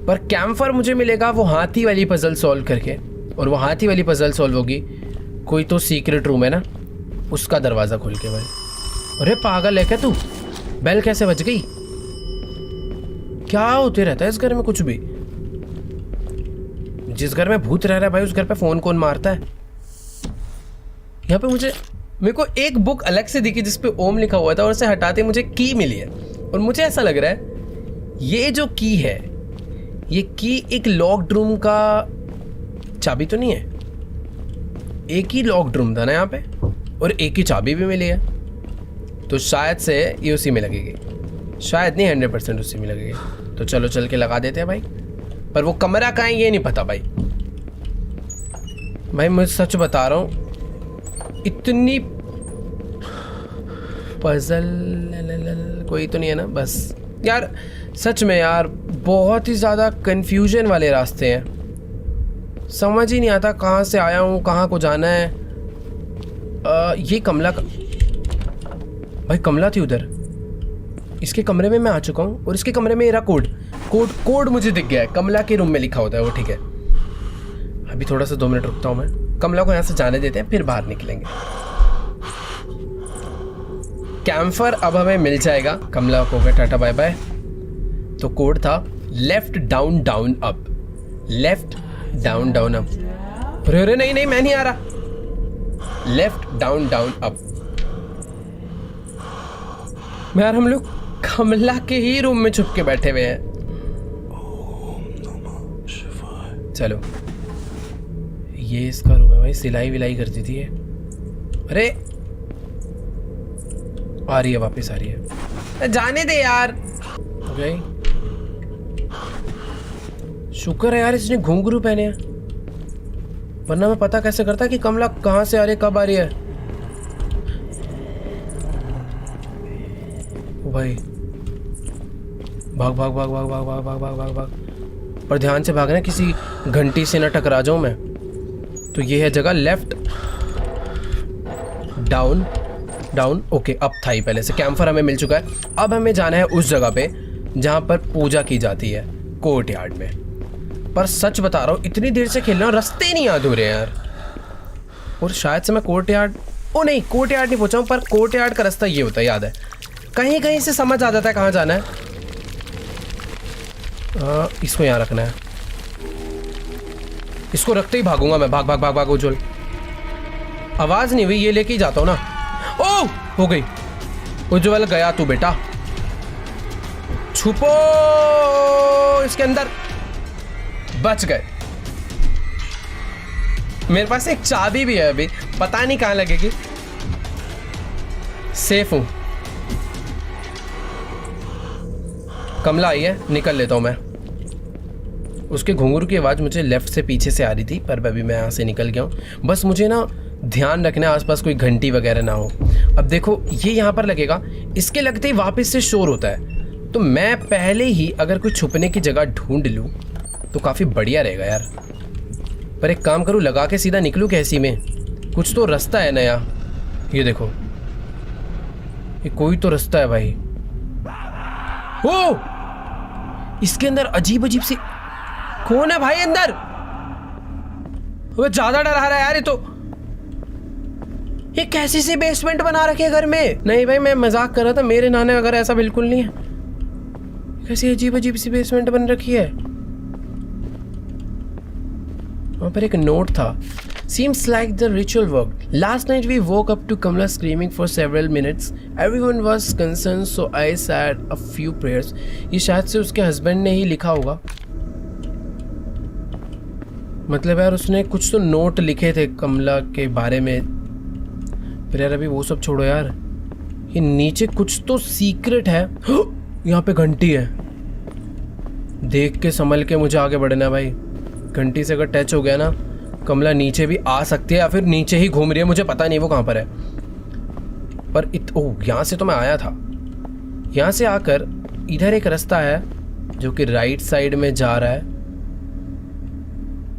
पर कैम्फर मुझे मिलेगा वो हाथी वाली पजल सॉल्व करके, और वो हाथी वाली पजल सॉल्व होगी कोई तो सीक्रेट रूम है ना, उसका दरवाज़ा खोल के भाई। अरे पागल है क्या तू? बेल कैसे बज गई? क्या होते रहता है इस घर में कुछ भी। जिस घर में भूत रह रहा है भाई उस घर पे फ़ोन कौन मारता है? यहाँ पे मेरे को एक बुक अलग से दिखी जिसपे ओम लिखा हुआ था, और उसे हटाते मुझे की मिली है। और मुझे ऐसा लग रहा है ये जो की है, ये की एक लॉक्ड रूम का चाबी तो नहीं है। एक ही लॉक्ड रूम था ना यहाँ पे, और एक ही चाबी भी मिली है, तो शायद से ये उसी में लगेगी। शायद नहीं, 100% उसी में लगेगी। तो चलो चल के लगा देते हैं भाई। पर वो कमरा कहाँ है ये नहीं पता भाई। मैं सच बता रहा हूँ, इतनी पजल कोई तो नहीं है ना बस। यार सच में यार बहुत ही ज़्यादा कंफ्यूजन वाले रास्ते हैं, समझ ही नहीं आता कहाँ से आया हूँ, कहाँ को जाना है। ये कमला का भाई, कमला थी उधर। इसके कमरे में मैं आ चुका हूँ, और इसके कमरे में मेरा कोड मुझे दिख गया है। कमला के रूम में लिखा होता है वो, ठीक है। अभी थोड़ा सा 2 मिनट रुकता हूँ मैं। कमला को यहाँ से जाने देते हैं, फिर बाहर निकलेंगे। कैम्फर अब हमें मिल जाएगा। कमला को गया टाटा बाय बाय। तो कोड था left down down up, left down down up. अरे नहीं मैं नहीं आ रहा। Left down down up. यार हम लोग कमला के ही रूम में छुप के बैठे हुए हैं। चलो ये इसका रूम है भाई, सिलाई विलाई करती थी ये। अरे आ रही है, वापस आ रही है। जाने दे यार। ओके शुक्र है यार इसने घुंघरू पहने हैं, वरना मैं पता कैसे करता कि कमला कहाँ से आ रही है, कब आ रही है। ओ भाई भाग भाग भाग भाग भाग भाग भाग भाग भाग भाग। पर ध्यान से भागना, किसी घंटी से न टकरा जाऊं मैं। तो ये है जगह, लेफ्ट डाउन डाउन। ओके अब था ही पहले से। कैम्फर हमें मिल चुका है। अब हमें जाना है उस जगह पे जहाँ पर पूजा की जाती है, कोर्टयार्ड में। पर सच बता रहा हूँ इतनी देर से खेल रहा हूँ, रास्ते नहीं याद हो रहे यार। और शायद से मैं कोर्टयार्ड, ओ नहीं कोर्टयार्ड नहीं पहुँचा हूँ, पर कोर्टयार्ड का रास्ता ये होता है, याद है। कहीं कहीं से समझ आ जाता है कहाँ जाना है। इसको यहाँ रखना है, इसको रखते ही भागूंगा मैं। भाग भाग भाग भाग उज्जवल। आवाज नहीं हुई, ये लेके ही जाता हूँ ना। ओ हो गई। उज्जवल गया तू बेटा, छुपो इसके अंदर। बच गए। मेरे पास एक चाबी भी है, अभी पता नहीं कहाँ लगेगी। सेफ हूं। कमला आई है, निकल लेता हूँ मैं। उसके घुंघरू की आवाज़ मुझे लेफ्ट से पीछे से आ रही थी, पर अभी मैं यहाँ से निकल गया हूँ। बस मुझे ना ध्यान रखना आसपास कोई घंटी वगैरह ना हो। अब देखो ये यहाँ पर लगेगा, इसके लगते ही वापस से शोर होता है, तो मैं पहले ही अगर कोई छुपने की जगह ढूंढ लूँ तो काफ़ी बढ़िया रहेगा यार। पर एक काम करूँ, लगा के सीधा निकलूँ कैसी में? कुछ तो रास्ता है नया। ये देखो, ये कोई तो रास्ता है भाई। ओ, इसके अंदर अजीब अजीब सी, कौन है भाई अंदर? वो ज्यादा डरा रहा है यार ये तो। ये कैसी सी बेसमेंट बना रखी है घर में? नहीं भाई मैं मजाक कर रहा था, मेरे नाने वगैरह ऐसा बिल्कुल नहीं है। कैसी अजीब अजीब सी बेसमेंट बन रखी है। वहां पर एक नोट था। Seems like the ritual worked. Last night we woke up to Kamla screaming for several minutes. Everyone was concerned, so I said a few prayers. ये शायद से उसके हस्बैंड ने ही लिखा होगा। मतलब यार उसने कुछ तो नोट लिखे थे कमला के बारे में। फिर यार अभी वो सब छोड़ो यार, ये नीचे कुछ तो सीक्रेट है। यहाँ पे घंटी है। देख के संभल के मुझे आगे बढ़ना भाई। घंटी से अगर टच हो गया ना, कमला नीचे भी आ सकती है या फिर नीचे ही घूम रही है, मुझे पता नहीं वो कहाँ पर है। पर ओह, यहाँ से तो मैं आया था। यहाँ से आकर इधर एक रास्ता है जो कि राइट साइड में जा रहा है,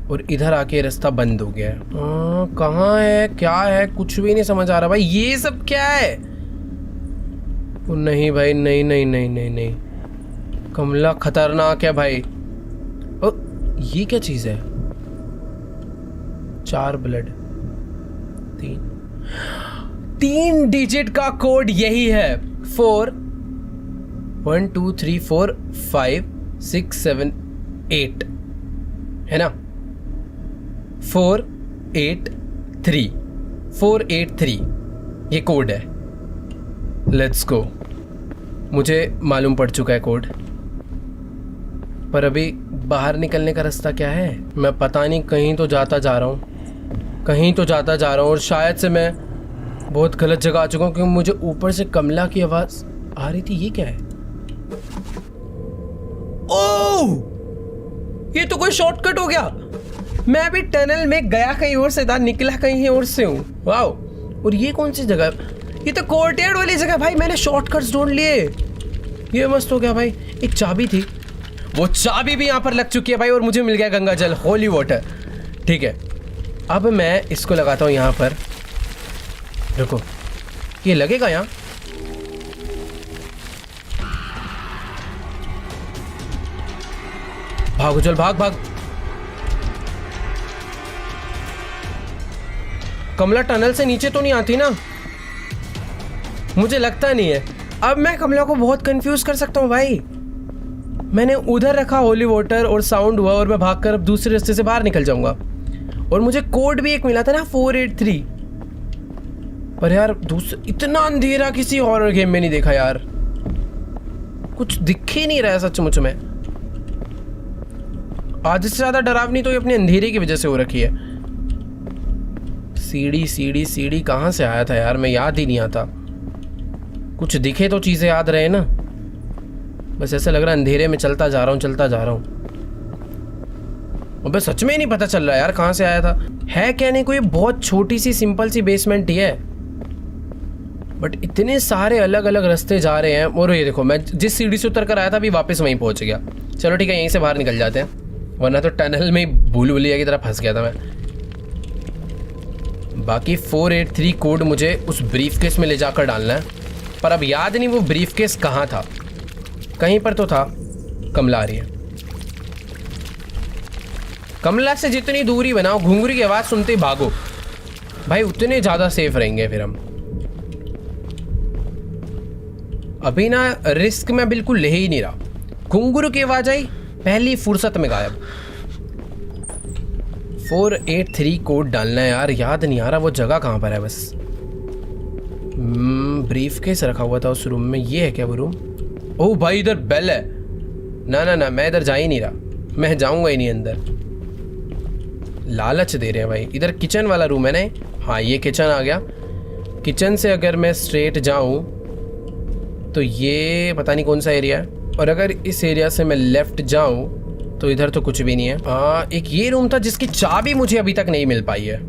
और इधर आके रास्ता बंद हो गया है। कहाँ है, क्या है, कुछ भी नहीं समझ आ रहा भाई। ये सब क्या है? नहीं भाई, नहीं नहीं नहीं नहीं नहीं, कमला खतरनाक है भाई। ओ, ये क्या चीज है? 4 ब्लड, 3 डिजिट का कोड यही है। 4 1 2 3 4 5 6 7 8 है ना? 483 483 ये कोड है। Let's go. मुझे मालूम पड़ चुका है कोड, पर अभी बाहर निकलने का रास्ता क्या है? मैं पता नहीं, कहीं तो जाता जा रहा हूँ, कहीं तो जाता जा रहा हूँ, और शायद से मैं बहुत गलत जगह आ चुका हूँ, क्योंकि मुझे ऊपर से कमला की आवाज़ आ रही थी। ये क्या है? ओह, ये तो कोई शॉर्टकट हो गया। मैं अभी टनल में गया कहीं और से था, निकला कहीं और से हूँ। वाओ, और ये कौन सी जगह? ये तो कोर्टयार्ड वाली जगह भाई। मैंने शॉर्टकट्स ढूंढ लिए, ये मस्त हो गया भाई। एक चाबी थी, वो चाबी भी यहाँ पर लग चुकी है भाई, और मुझे मिल गया गंगा जल, होली वाटर। ठीक है, अब मैं इसको लगाता हूँ यहाँ पर। रुको, ये लगेगा यहाँ? भागो चल, भाग भाग। कमला टनल से नीचे तो नहीं आती ना? मुझे लगता नहीं है। अब मैं कमला को बहुत कंफ्यूज कर सकता हूँ भाई। मैंने उधर रखा होली वाटर और साउंड हुआ, और मैं भागकर अब दूसरे रास्ते से बाहर निकल जाऊंगा। और मुझे कोड भी एक मिला था ना, 483। पर यार इतना अंधेरा किसी हॉरर गेम में नहीं देखा यार। कुछ दिख ही नहीं रहा है सचमुच में। आधे से ज्यादा डरावनी तो ये अपने अंधेरे की वजह से हो रखी है। सीढ़ी सीढ़ी सीढ़ी कहाँ से आया था यार? मैं याद ही नहीं आता। कुछ दिखे तो चीजें याद रहे ना। बस ऐसा लग रहा है अंधेरे में चलता जा रहा हूँ, चलता जा रहा हूँ। अबे सच में ही नहीं पता चल रहा यार कहाँ से आया था। है क्या नहीं, कोई बहुत छोटी सी सिंपल सी बेसमेंट ही है, बट इतने सारे अलग अलग रास्ते जा रहे हैं। और ये देखो, मैं जिस सीढ़ी से उतर कर आया था अभी वापस वहीं पहुंच गया। चलो ठीक है, यहीं से बाहर निकल जाते हैं, वरना तो टनल में भूल भुलैया की तरह फंस गया था मैं। बाकी 483 कोड मुझे उस ब्रीफकेस में ले जाकर डालना है, पर अब याद नहीं वो ब्रीफकेस कहाँ था। कहीं पर तो था। कमला आ रही है। कमला से जितनी दूरी बनाओ, घुंघरू की आवाज़ सुनते ही भागो भाई, उतने ज़्यादा सेफ रहेंगे फिर हम। अभी ना रिस्क मैं बिल्कुल ले ही नहीं रहा। घुंघरू की आवाज़ आई, पहली फुर्सत में गायब। 483 कोड डालना है यार, याद नहीं आ रहा वो जगह कहाँ पर है। बस ब्रीफकेस रखा हुआ था उस रूम में। ये है क्या वो रूम? ओह भाई, इधर बेल है। ना ना ना, मैं इधर जा ही नहीं रहा, मैं जाऊंगा ही नहीं अंदर। लालच दे रहे हैं भाई। इधर किचन वाला रूम है ना? हाँ, ये किचन आ गया। किचन से अगर मैं स्ट्रेट जाऊं तो ये पता नहीं कौन सा एरिया है। और अगर इस एरिया से मैं लेफ्ट जाऊं तो इधर तो कुछ भी नहीं है। एक ये रूम था जिसकी चाबी मुझे अभी तक नहीं मिल पाई है।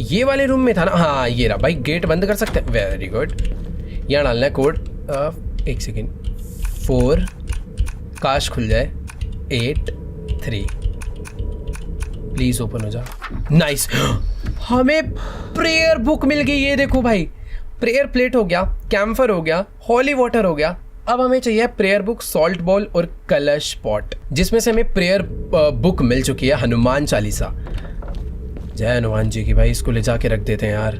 ये वाले रूम में था ना, हाँ ये रहा। भाई गेट बंद कर सकते हैं, वेरी गुड। यहाँ डालना है कोड, एक सेकेंड, 4 काश खुल जाए, 8 3 प्लीज ओपन हो जा। नाइस, हमें प्रेयर बुक मिल गई। ये देखो भाई, प्रेयर प्लेट हो गया, कैम्फर हो गया, हॉली वाटर हो गया। अब हमें चाहिए प्रेयर बुक, सॉल्ट बॉल और कलश पॉट, जिसमें से हमें प्रेयर बुक मिल चुकी है, हनुमान चालीसा। जय हनुमान जी की। भाई इसको ले जाके रख देते हैं यार।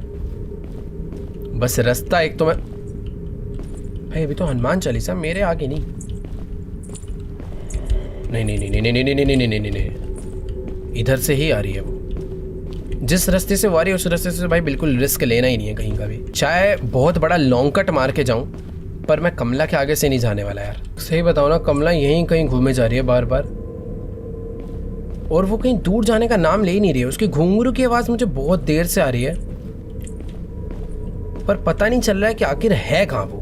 बस रास्ता एक तो मैं, भाई अभी तो हनुमान चालीसा मेरे आगे नहीं। नहीं नहीं नहीं नहीं नहीं नहीं नहीं नहीं नहीं नहीं, इधर से ही आ रही है वो। जिस रास्ते से वो आ रही है उस रास्ते से भाई बिल्कुल रिस्क लेना ही नहीं है कहीं का भी। चाहे बहुत बड़ा लॉन्ग कट मार के जाऊं, पर मैं कमला के आगे से नहीं जाने वाला यार। सही बताओ ना, कमला यहीं कहीं घूमे जा रही है बार बार, और वो कहीं दूर जाने का नाम ले ही नहीं रही है। उसकी घुंघरू की आवाज़ मुझे बहुत देर से आ रही है, पर पता नहीं चल रहा है कि आखिर है कहाँ वो।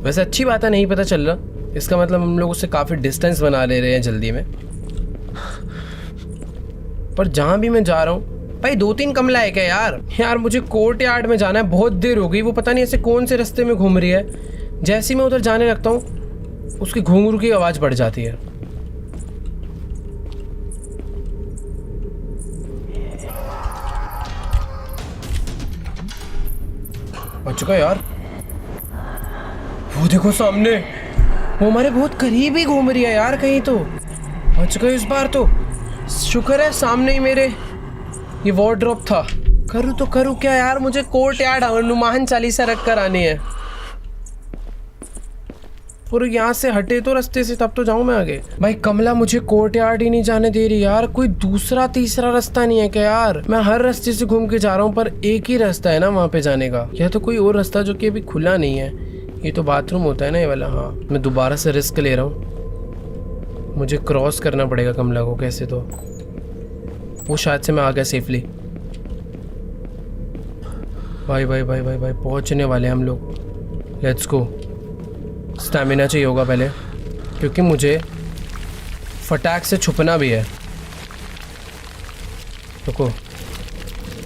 वैसे अच्छी बात है, नहीं पता चल रहा, इसका मतलब हम लोग उससे काफ़ी डिस्टेंस बना ले रहे हैं जल्दी में। पर जहाँ भी मैं जा रहा हूँ भाई 2-3 कमला है क्या यार। यार मुझे कोर्ट यार्ड में जाना है, बहुत देर हो गई। वो पता नहीं ऐसे कौन से रास्ते में घूम रही है। जैसे ही मैं उधर जाने लगता हूँ उसकी घुंघरू की आवाज़ बढ़ जाती है। बच गया यार। वो देखो सामने, वो हमारे बहुत करीब ही घूम रही है यार कहीं तो। बच गए इस बार तो, शुक्र है सामने ही मेरे ये वार्डरोब था। करूँ तो करूँ क्या यार, मुझे कोर्ट यार्ड हनुमान चालीसा रख कर आनी है। और यहाँ से हटे तो रास्ते से, तब तो जाऊँ मैं आगे। भाई कमला मुझे कोर्ट यार्ड ही नहीं जाने दे रही यार। कोई दूसरा तीसरा रास्ता नहीं है क्या यार। मैं हर रास्ते से घूम के जा रहा हूँ, पर एक ही रास्ता है ना वहाँ पे जाने का। या तो कोई और रास्ता जो कि अभी खुला नहीं है। ये तो बाथरूम होता है ना ये वाला। हाँ मैं दोबारा से रिस्क ले रहा हूँ, मुझे क्रॉस करना पड़ेगा कमला को कैसे तो। वो शायद से मैं आ गया सेफली। भाई भाई भाई भाई भाई पहुँचने वाले हम लोग। Let's go. स्टैमिना चाहिए होगा पहले, क्योंकि मुझे फटाक से छुपना भी है। रुको,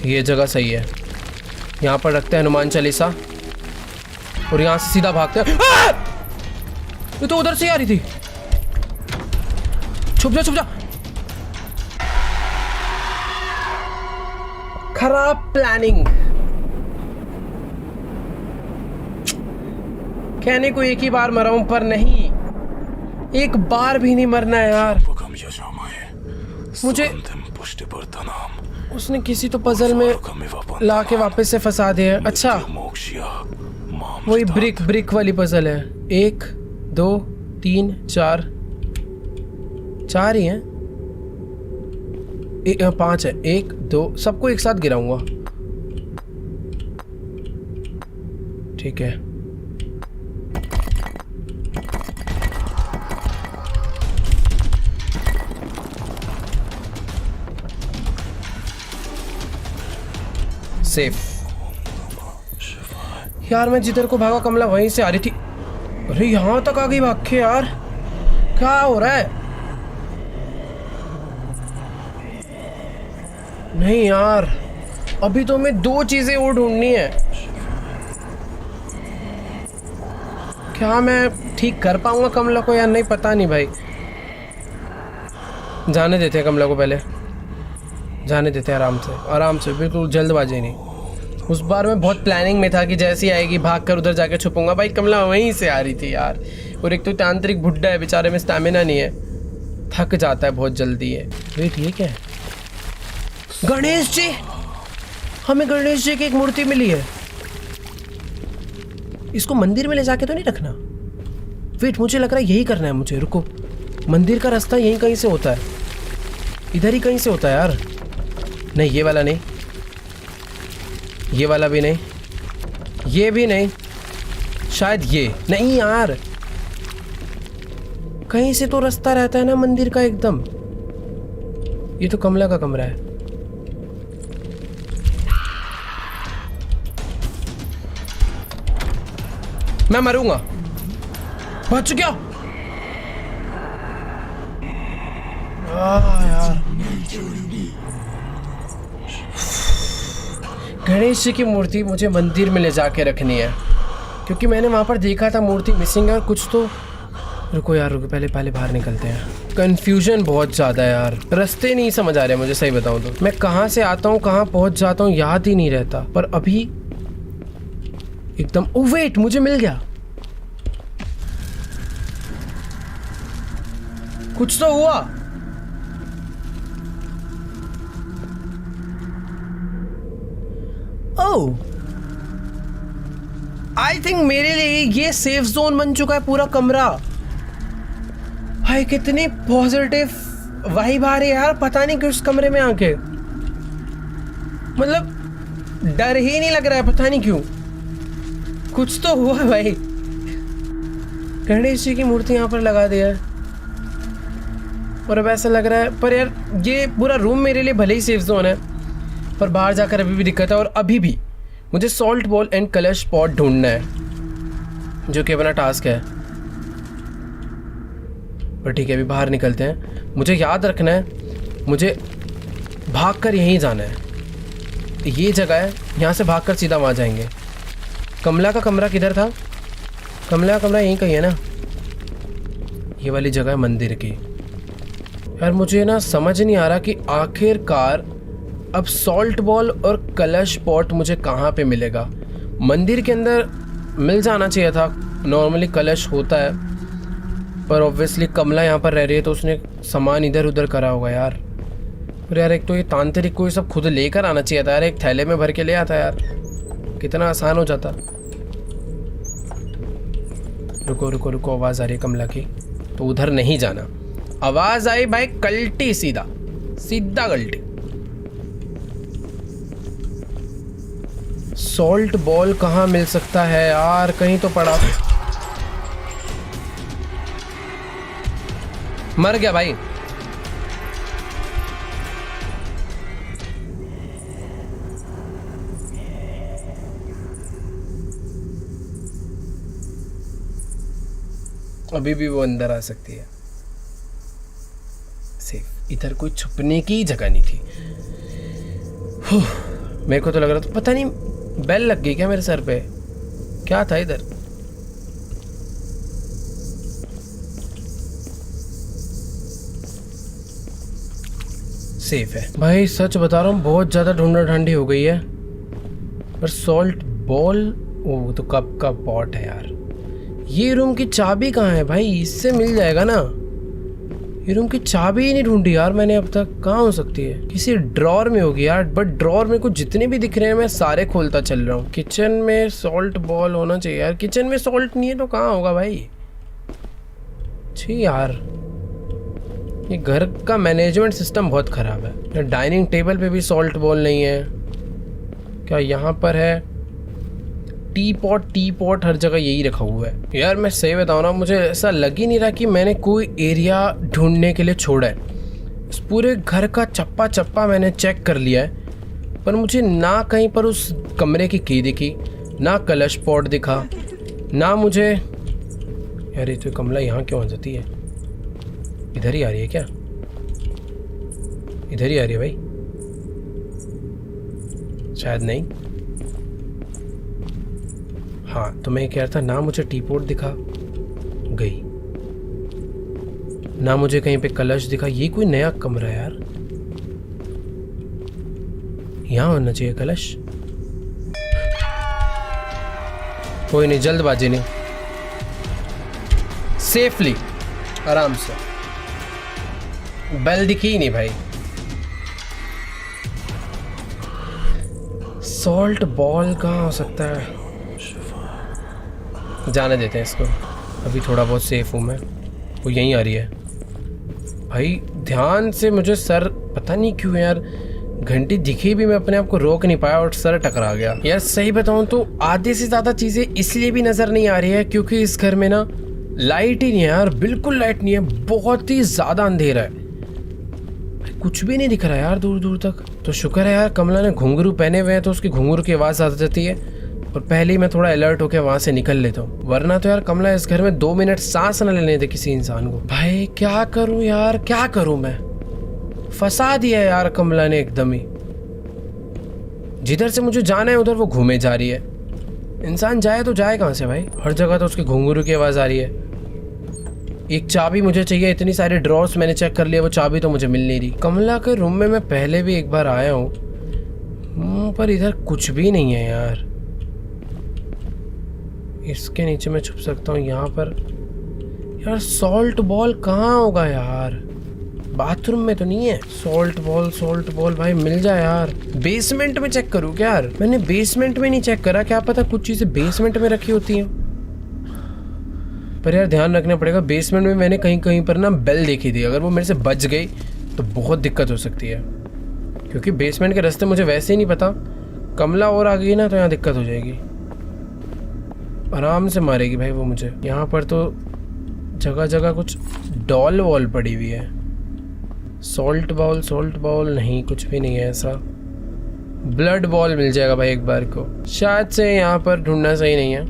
ये जगह सही है। यहाँ पर रखते हैं हनुमान चालीसा और यहाँ से सीधा भागते हैं। ये तो उधर से ही आ रही थी। छुप जा छुप जा। खराब प्लानिंग। कहने को एक ही बार मरा हूं, पर नहीं, एक बार भी नहीं मरना है यार। मुझे उसने किसी तो पजल में लाके वापस से फंसा दिया है। अच्छा वही ब्रिक वाली पजल है। 1 2 3 4 4 ही हैं, 5 है। 1 2 सबको एक साथ गिराऊंगा। ठीक है। सेफ। यार मैं जिधर को भागा कमला वहीं से आ रही थी। अरे यहाँ तक आ गई भाग के यार, क्या हो रहा है। नहीं यार, अभी तो हमें 2 चीजें और ढूंढनी है। क्या मैं ठीक कर पाऊंगा कमला को या नहीं, पता नहीं भाई। जाने देते हैं कमला को, पहले जाने देते हैं आराम से, बिल्कुल जल्दबाजी नहीं। उस बार मैं बहुत प्लानिंग में था कि जैसी आएगी भाग कर उधर जाके छुपूंगा। भाई कमला वहीं से आ रही थी यार। और एक तो तांत्रिक बुड्ढा है बेचारे में, स्टैमिना नहीं है, थक जाता है बहुत जल्दी है। वेट ये क्या है? गणेश जी, हमें गणेश जी की एक मूर्ति मिली है। इसको मंदिर में ले जाके तो नहीं रखना। वेट मुझे लग रहा है यही करना है मुझे। रुको, मंदिर का रास्ता यहीं कहीं से होता है, इधर ही कहीं से होता है यार। नहीं ये वाला नहीं, ये वाला भी नहीं, ये भी नहीं, शायद ये नहीं यार। कहीं से तो रास्ता रहता है ना मंदिर का एकदम। ये तो कमला का कमरा है। मैं मरूंगा, बच गया। यार गणेश जी की मूर्ति मुझे मंदिर में ले जाके रखनी है, क्योंकि मैंने वहां पर देखा था मूर्ति मिसिंग है और कुछ तो। रुको यार रुको, पहले बाहर निकलते हैं। कंफ्यूजन बहुत ज़्यादा है यार, रास्ते नहीं समझ आ रहे मुझे, सही बताऊं तो। मैं कहाँ से आता हूँ कहाँ पहुँच जाता हूँ याद ही नहीं रहता। पर अभी एकदम, ओ वेट, मुझे मिल गया, कुछ तो हुआ। ओह, आई थिंक मेरे लिए ये सेफ जोन बन चुका है पूरा कमरा। भाई कितनी पॉजिटिव वाइब आ रही है यार, पता नहीं क्यों इस कमरे में आके, मतलब डर ही नहीं लग रहा है, पता नहीं क्यों। कुछ तो हुआ भाई। गणेश जी की मूर्ति यहाँ पर लगा दिया है और अब ऐसा लग रहा है, पर यार ये पूरा रूम मेरे लिए भले ही सेफ जोन है, पर बाहर जाकर अभी भी दिक्कत है। और अभी भी मुझे सॉल्ट बॉल एंड कलश पॉट ढूंढना है, जो कि अपना टास्क है। पर ठीक है, अभी बाहर निकलते हैं। मुझे याद रखना है, मुझे भागकर यहीं जाना है। ये जगह है, यहाँ से भागकर सीधा वहाँ जाएंगे। कमला का कमरा किधर था? कमला का कमरा यहीं कहीं है ना, ये वाली जगह है मंदिर की। यार मुझे ना समझ नहीं आ रहा कि आखिरकार अब सॉल्ट बॉल और कलश पॉट मुझे कहाँ पे मिलेगा। मंदिर के अंदर मिल जाना चाहिए था, नॉर्मली कलश होता है, पर ऑब्वियसली कमला यहाँ पर रह रही है तो उसने सामान इधर उधर करा होगा यार। पर यार एक तो ये तांत्रिक को ये सब खुद लेकर आना चाहिए था यार, एक थैले में भर के ले आता यार, कितना आसान हो जाता। रुको रुको रुको, आवाज़ आ रही है कमला की, तो उधर नहीं जाना। आवाज़ आई भाई, कल्टी, सीधा सीधा कल्टी। सॉल्ट बॉल कहाँ मिल सकता है यार, कहीं तो पड़ा। मर गया भाई। अभी भी वो अंदर आ सकती है। सेफ, इधर कोई छुपने की जगह नहीं थी। मेरे को तो लग रहा था, पता नहीं बेल लग गई क्या मेरे सर पे, क्या था इधर। सेफ है भाई, सच बता रहा हूँ, बहुत ज़्यादा ढूंढा ढांडी हो गई है। पर सॉल्ट बॉल, वो तो कप का पॉट है यार। ये रूम की चाबी कहाँ है भाई, इससे मिल जाएगा ना। ये रूम की चाबी ही नहीं ढूंढी यार मैंने अब तक, कहाँ हो सकती है? किसी ड्रॉर में होगी यार, बट ड्रॉर में कुछ जितने भी दिख रहे हैं मैं सारे खोलता चल रहा हूँ। किचन में सॉल्ट बॉल होना चाहिए यार, किचन में सॉल्ट नहीं है तो कहाँ होगा भाई? छी यार, ये घर का मैनेजमेंट सिस्टम बहुत ख़राब है। डाइनिंग टेबल पे भी सॉल्ट बॉल नहीं है क्या? यहाँ पर है टी पॉट हर जगह यही रखा हुआ है। यार मैं सही बताऊँ ना, मुझे ऐसा लग ही नहीं रहा कि मैंने कोई एरिया ढूंढने के लिए छोड़ा है। इस पूरे घर का चप्पा चप्पा मैंने चेक कर लिया है, पर मुझे ना कहीं पर उस कमरे की की दिखी, ना कलश पॉट दिखा, ना मुझे। यार ये तो कमला यहाँ क्यों आ जाती है? इधर ही आ रही है क्या? इधर ही आ रही है भाई, शायद नहीं। हाँ तो मैं कह रहा था, ना मुझे टी पॉट दिखा, गई, ना मुझे कहीं पे कलश दिखा। ये कोई नया कमरा है यार, यहाँ होना चाहिए कलश। कोई नहीं, जल्दबाजी नहीं, सेफली आराम से। बेल दिखी ही नहीं भाई। सॉल्ट बॉल कहाँ हो सकता है? जाने देते हैं इसको, अभी थोड़ा बहुत सेफ हूँ मैं। वो यहीं आ रही है भाई, ध्यान से। मुझे सर पता नहीं क्यों यार, घंटी दिखी भी मैं अपने आप को रोक नहीं पाया और सर टकरा गया। यार सही बताऊँ तो आधे से ज़्यादा चीज़ें इसलिए भी नज़र नहीं आ रही है क्योंकि इस घर में ना लाइट ही नहीं है यार, बिल्कुल लाइट नहीं है, बहुत ही ज़्यादा अंधेरा है, कुछ भी नहीं दिख रहा है यार दूर दूर तक। तो शुक्र है यार कमला ने घुंघरू पहने हुए हैं तो उसकी घुंघरू की आवाज़ आ जाती है, और पहले ही मैं थोड़ा अलर्ट होकर वहां से निकल लेता हूँ, वरना तो यार कमला इस घर में 2 मिनट सांस न लेने दे किसी इंसान को। भाई क्या करूं यार, क्या करूं मैं, फंसा दिया यार कमला ने एकदम ही। जिधर से मुझे जाना है उधर वो घूमे जा रही है। इंसान जाए तो जाए कहाँ से भाई, हर जगह तो उसके घुंघरू की आवाज़ आ रही है। एक चाबी मुझे चाहिए, इतनी सारे ड्रॉर्स मैंने चेक कर लिया, वो चाबी तो मुझे मिल नहीं रही। कमला के रूम में मैं पहले भी एक बार आया हूँ, पर इधर कुछ भी नहीं है यार। इसके नीचे मैं छुप सकता हूँ, यहाँ पर यार सॉल्ट बॉल कहाँ होगा यार, बाथरूम में तो नहीं है। सॉल्ट बॉल भाई मिल जाए यार। बेसमेंट में चेक करूँ क्या यार, मैंने बेसमेंट में नहीं चेक करा, क्या पता कुछ चीजें बेसमेंट में रखी होती हैं। पर यार ध्यान रखना पड़ेगा, बेसमेंट में मैंने कहीं कहीं पर ना बेल देखी थी, अगर वो मेरे से बच गई तो बहुत दिक्कत हो सकती है, क्योंकि बेसमेंट के रास्ते मुझे वैसे ही नहीं पता। कमला और आ गई ना तो यहाँ दिक्कत हो जाएगी, आराम से मारेगी भाई वो मुझे। यहाँ पर तो जगह जगह कुछ डॉल वॉल पड़ी हुई है। सॉल्ट बॉल नहीं, कुछ भी नहीं है ऐसा। ब्लड बॉल मिल जाएगा भाई एक बार को। शायद से यहाँ पर ढूंढना सही नहीं है,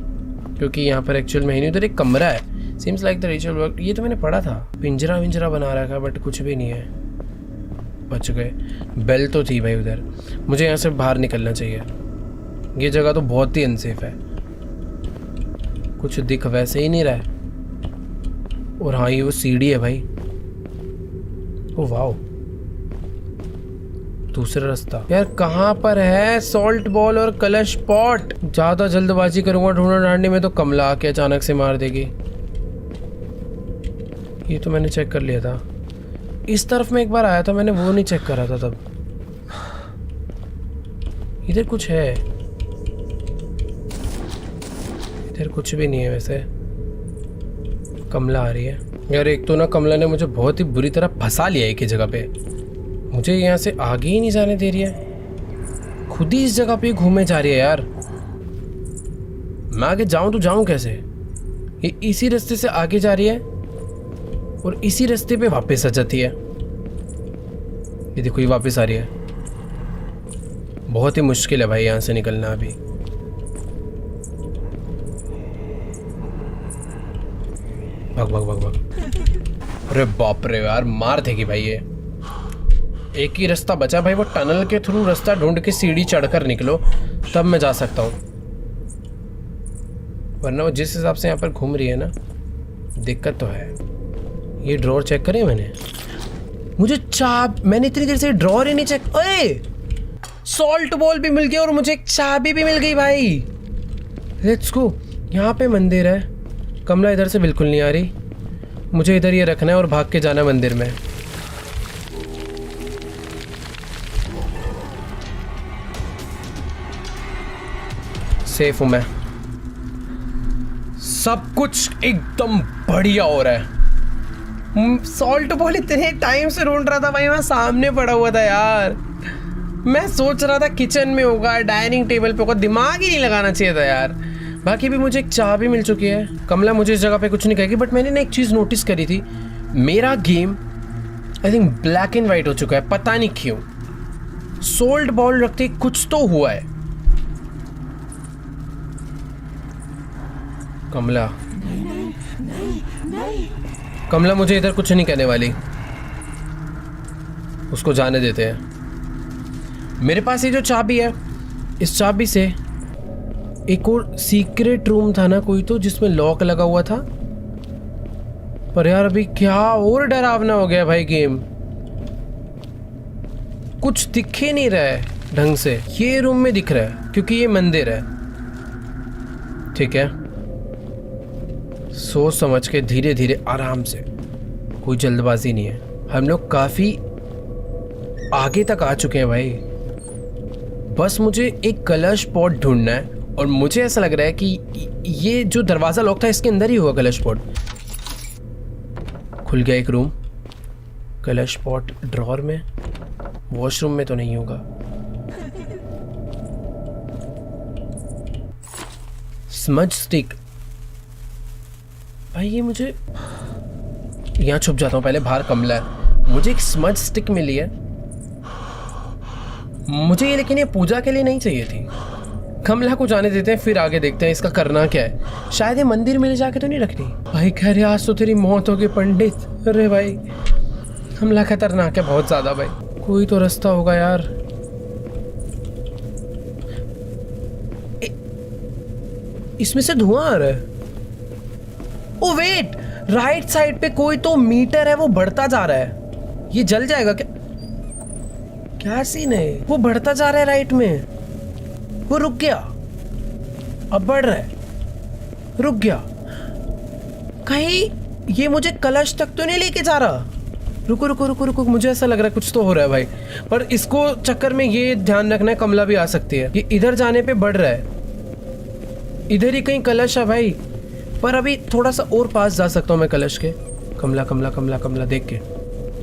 क्योंकि यहाँ पर एक्चुअल में ही नहीं, उधर एक कमरा है। Seems like the ritual work, ये तो मैंने पढ़ा था। पिंजरा विंजरा बना रखा है, बट कुछ भी नहीं है। बच गए। बेल तो थी भाई उधर, मुझे यहाँ से बाहर निकलना चाहिए। ये जगह तो बहुत ही अनसेफ है, कुछ दिख वैसे ही नहीं रहा है। और हाँ ये वो सीढ़ी है भाई। ओ वाओ, दूसरा रास्ता। यार कहाँ पर है सॉल्ट बॉल और कलश पॉट? ज्यादा जल्दबाजी करूंगा ढूंढने ढांडने में तो कमला आके अचानक से मार देगी। ये तो मैंने चेक कर लिया था। इस तरफ में एक बार आया था मैंने, वो नहीं चेक करा था तब। इधर कुछ है, इधर कुछ भी नहीं है वैसे। कमला आ रही है यार। एक तो ना कमला ने मुझे बहुत ही बुरी तरह फंसा लिया एक ही जगह पे, मुझे यहाँ से आगे ही नहीं जाने दे रही है, खुद ही इस जगह पे घूमे जा रही है यार। मैं आगे जाऊं तो जाऊं कैसे? ये इसी रास्ते से आगे जा रही है और इसी रास्ते पे वापस आ जाती है। ये देखो ये वापस आ रही है। बहुत ही मुश्किल है भाई यहाँ से निकलना अभी। भाग। अरे बाप रे यार, मार देगी भाई ये। एक ही रास्ता बचा भाई, वो टनल के थ्रू रास्ता ढूंढ के सीढ़ी चढ़कर निकलो, तब मैं जा सकता हूँ। वरना वो जिस हिसाब से यहाँ पर घूम रही है ना, दिक्कत तो है। ये ड्रॉर चेक करें मैंने, मुझे मैंने इतनी देर से ड्रॉर ही नहीं चेक। अरे सॉल्ट बॉल भी मिल गया और मुझे एक चाबी भी मिल गई भाई। Let's go. यहाँ पे मंदिर है, कमला इधर से बिल्कुल नहीं आ रही, मुझे इधर ये रखना है और भाग के जाना मंदिर में। सेफ हूं मैं, सब कुछ एकदम बढ़िया हो रहा है। सॉल्ट बॉल इतने टाइम से ढूंढ रहा था भाई, मैं सामने पड़ा हुआ था यार। मैं सोच रहा था किचन में होगा, डाइनिंग टेबल पे होगा, दिमाग ही नहीं लगाना चाहिए था यार। बाकी भी मुझे एक चाबी मिल चुकी है। कमला मुझे इस जगह पे कुछ नहीं कहेगी, बट मैंने ना एक चीज़ नोटिस करी थी, मेरा game I think black and white हो चुका है, पता नहीं क्यों। सोल्ट बॉल रखते कुछ तो हुआ है। कमला मुझे इधर कुछ नहीं कहने वाली, उसको जाने देते हैं। मेरे पास ये जो चाबी है, इस चाबी से एक और सीक्रेट रूम था ना कोई तो, जिसमें लॉक लगा हुआ था। पर यार अभी क्या और डरावना हो गया भाई गेम, कुछ दिख ही नहीं रहा है ढंग से। ये रूम में दिख रहा है क्योंकि ये मंदिर है, ठीक है। सोच समझ के धीरे धीरे आराम से, कोई जल्दबाजी नहीं है। हम लोग काफी आगे तक आ चुके हैं भाई। बस मुझे एक कलश पॉट ढूंढना है और मुझे ऐसा लग रहा है कि ये जो दरवाजा लॉक था इसके अंदर ही हुआ कलश पॉट। खुल गया एक रूम, कलश पॉट ड्रॉर में, वॉशरूम में तो नहीं होगा। स्मज स्टिक भाई, ये मुझे यहाँ छुप जाता हूँ पहले, बाहर कमला है। मुझे एक स्मज स्टिक मिली है, मुझे ये लेकिन ये पूजा के लिए नहीं चाहिए थी, कमला को जाने देते हैं, फिर आगे देखते हैं इसका करना क्या है। शायद ये मंदिर में ले जाके तो नहीं रखनी। भाई कह रहे आज तो तेरी मौत होगी पंडित। अरे भाई कमला खतरनाक है बहुत ज्यादा भाई। कोई तो रास्ता होगा यार। इसमें से धुआं आ रहा है। ओ वेट, राइट साइड पे कोई तो मीटर है, वो बढ़ता जा रहा है। ये जल जाएगा क्या? क्या सीन है? वो बढ़ता जा रहा है राइट में, वो रुक गया, अब बढ़ रहा है, रुक गया। कहीं ये मुझे कलश तक तो नहीं लेके जा रहा? रुको रुको रुको रुको, मुझे ऐसा लग रहा है कुछ तो हो रहा है भाई। पर इसको चक्कर में ये ध्यान रखना है कमला भी आ सकती है। ये इधर जाने पे बढ़ रहा है, इधर ही कहीं कलश है भाई। पर अभी थोड़ा सा और पास जा सकता हूँ मैं कलश के। कमला कमला कमला कमला देख के,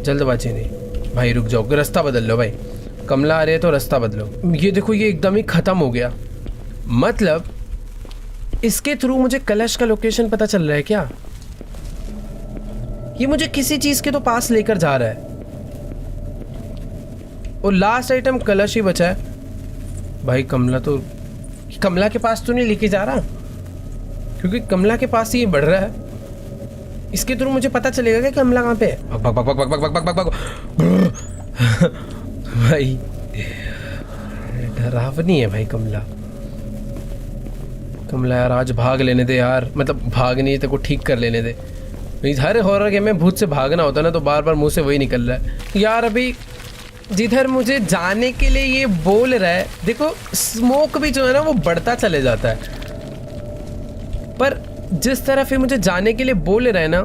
जल्दबाजी नहीं भाई, रुक जाओ, रास्ता बदल लो भाई। कमला आ रही है तो रास्ता बदलो। ये देखो ये एकदम ही खत्म हो गया। मतलब इसके थ्रू मुझे कलश का लोकेशन पता चल रहा है क्या? ये मुझे किसी चीज के तो पास लेकर जा रहा है। और लास्ट आइटम कलश ही बचा है भाई। कमला के पास तो नहीं लेके जा रहा, क्योंकि कमला के पास ही ये बढ़ रहा है। इसके थ्रू मुझे पता चलेगा कि कमला कहाँ पे है। भग भग भग भग भग भग भग भग भाई डरावनी है भाई कमला। कमला यार आज भाग लेने दे यार, मतलब भाग नहीं तेरे को ठीक कर लेने दे। हर हॉरर गेम में भूत से भागना होता है ना, तो बार बार मुंह से वही निकल रहा है यार। अभी जिधर मुझे जाने के लिए ये बोल रहा है, देखो स्मोक भी जो है ना वो बढ़ता चले जाता है। पर जिस तरफ ये मुझे जाने के लिए बोल रहा है ना,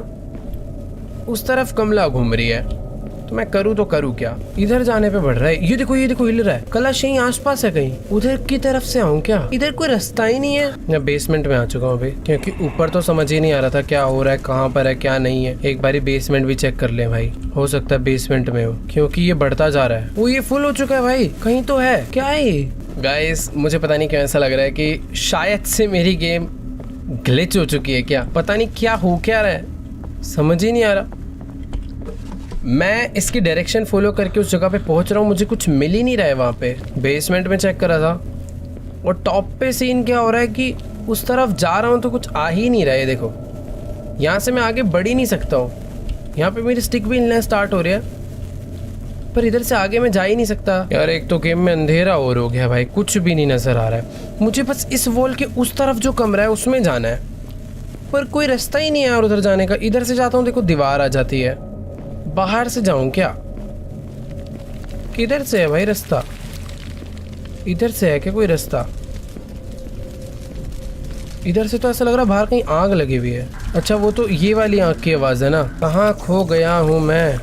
उस तरफ कमला घूम रही है। तो मैं करूँ तो करूँ क्या? इधर जाने पे बढ़ रहा है। ये देखो हिल रहा है। कलश यहीं आसपास है कहीं, उधर की तरफ से आऊँ क्या? इधर कोई रास्ता ही नहीं है। मैं बेसमेंट में आ चुका हूँ अभी, क्योंकि ऊपर तो समझ ही नहीं आ रहा था क्या हो रहा है, कहाँ पर है क्या नहीं है। एक बारी बेसमेंट भी चेक कर ले भाई, हो सकता है बेसमेंट में हो, क्योंकि ये बढ़ता जा रहा है। वो ये फुल हो चुका है भाई, कहीं तो है। क्या है ये? गाइस मुझे पता नहीं क्यों ऐसा लग रहा है कि शायद से मेरी गेम ग्लिच हो चुकी है क्या? पता नहीं क्या हो क्या रहा है, समझ ही नहीं आ रहा। मैं इसकी डायरेक्शन फॉलो करके उस जगह पे पहुंच रहा हूँ, मुझे कुछ मिल ही नहीं रहा है वहाँ पे। बेसमेंट में चेक करा था, और टॉप पे सीन क्या हो रहा है कि उस तरफ जा रहा हूँ तो कुछ आ ही नहीं रहा है। देखो यहाँ से मैं आगे बढ़ ही नहीं सकता हूँ। यहाँ पे मेरी स्टिक भी हिलना स्टार्ट हो रही है, पर इधर से आगे मैं जा ही नहीं सकता यार। एक तो गेम में अंधेरा और हो गया भाई, कुछ भी नहीं नजर आ रहा है। मुझे बस इस वॉल के उस तरफ जो कमरा है उसमें जाना है, पर कोई रास्ता ही नहीं है यार उधर जाने का। इधर से जाता हूँ, देखो दीवार आ जाती है। बाहर से जाऊं क्या? किधर से है भाई रास्ता? इधर से है क्या कोई रास्ता? इधर से तो ऐसा लग रहा है बाहर कहीं आग लगी हुई है। अच्छा वो तो ये वाली आग की आवाज है ना। कहाँ खो गया हूं मैं?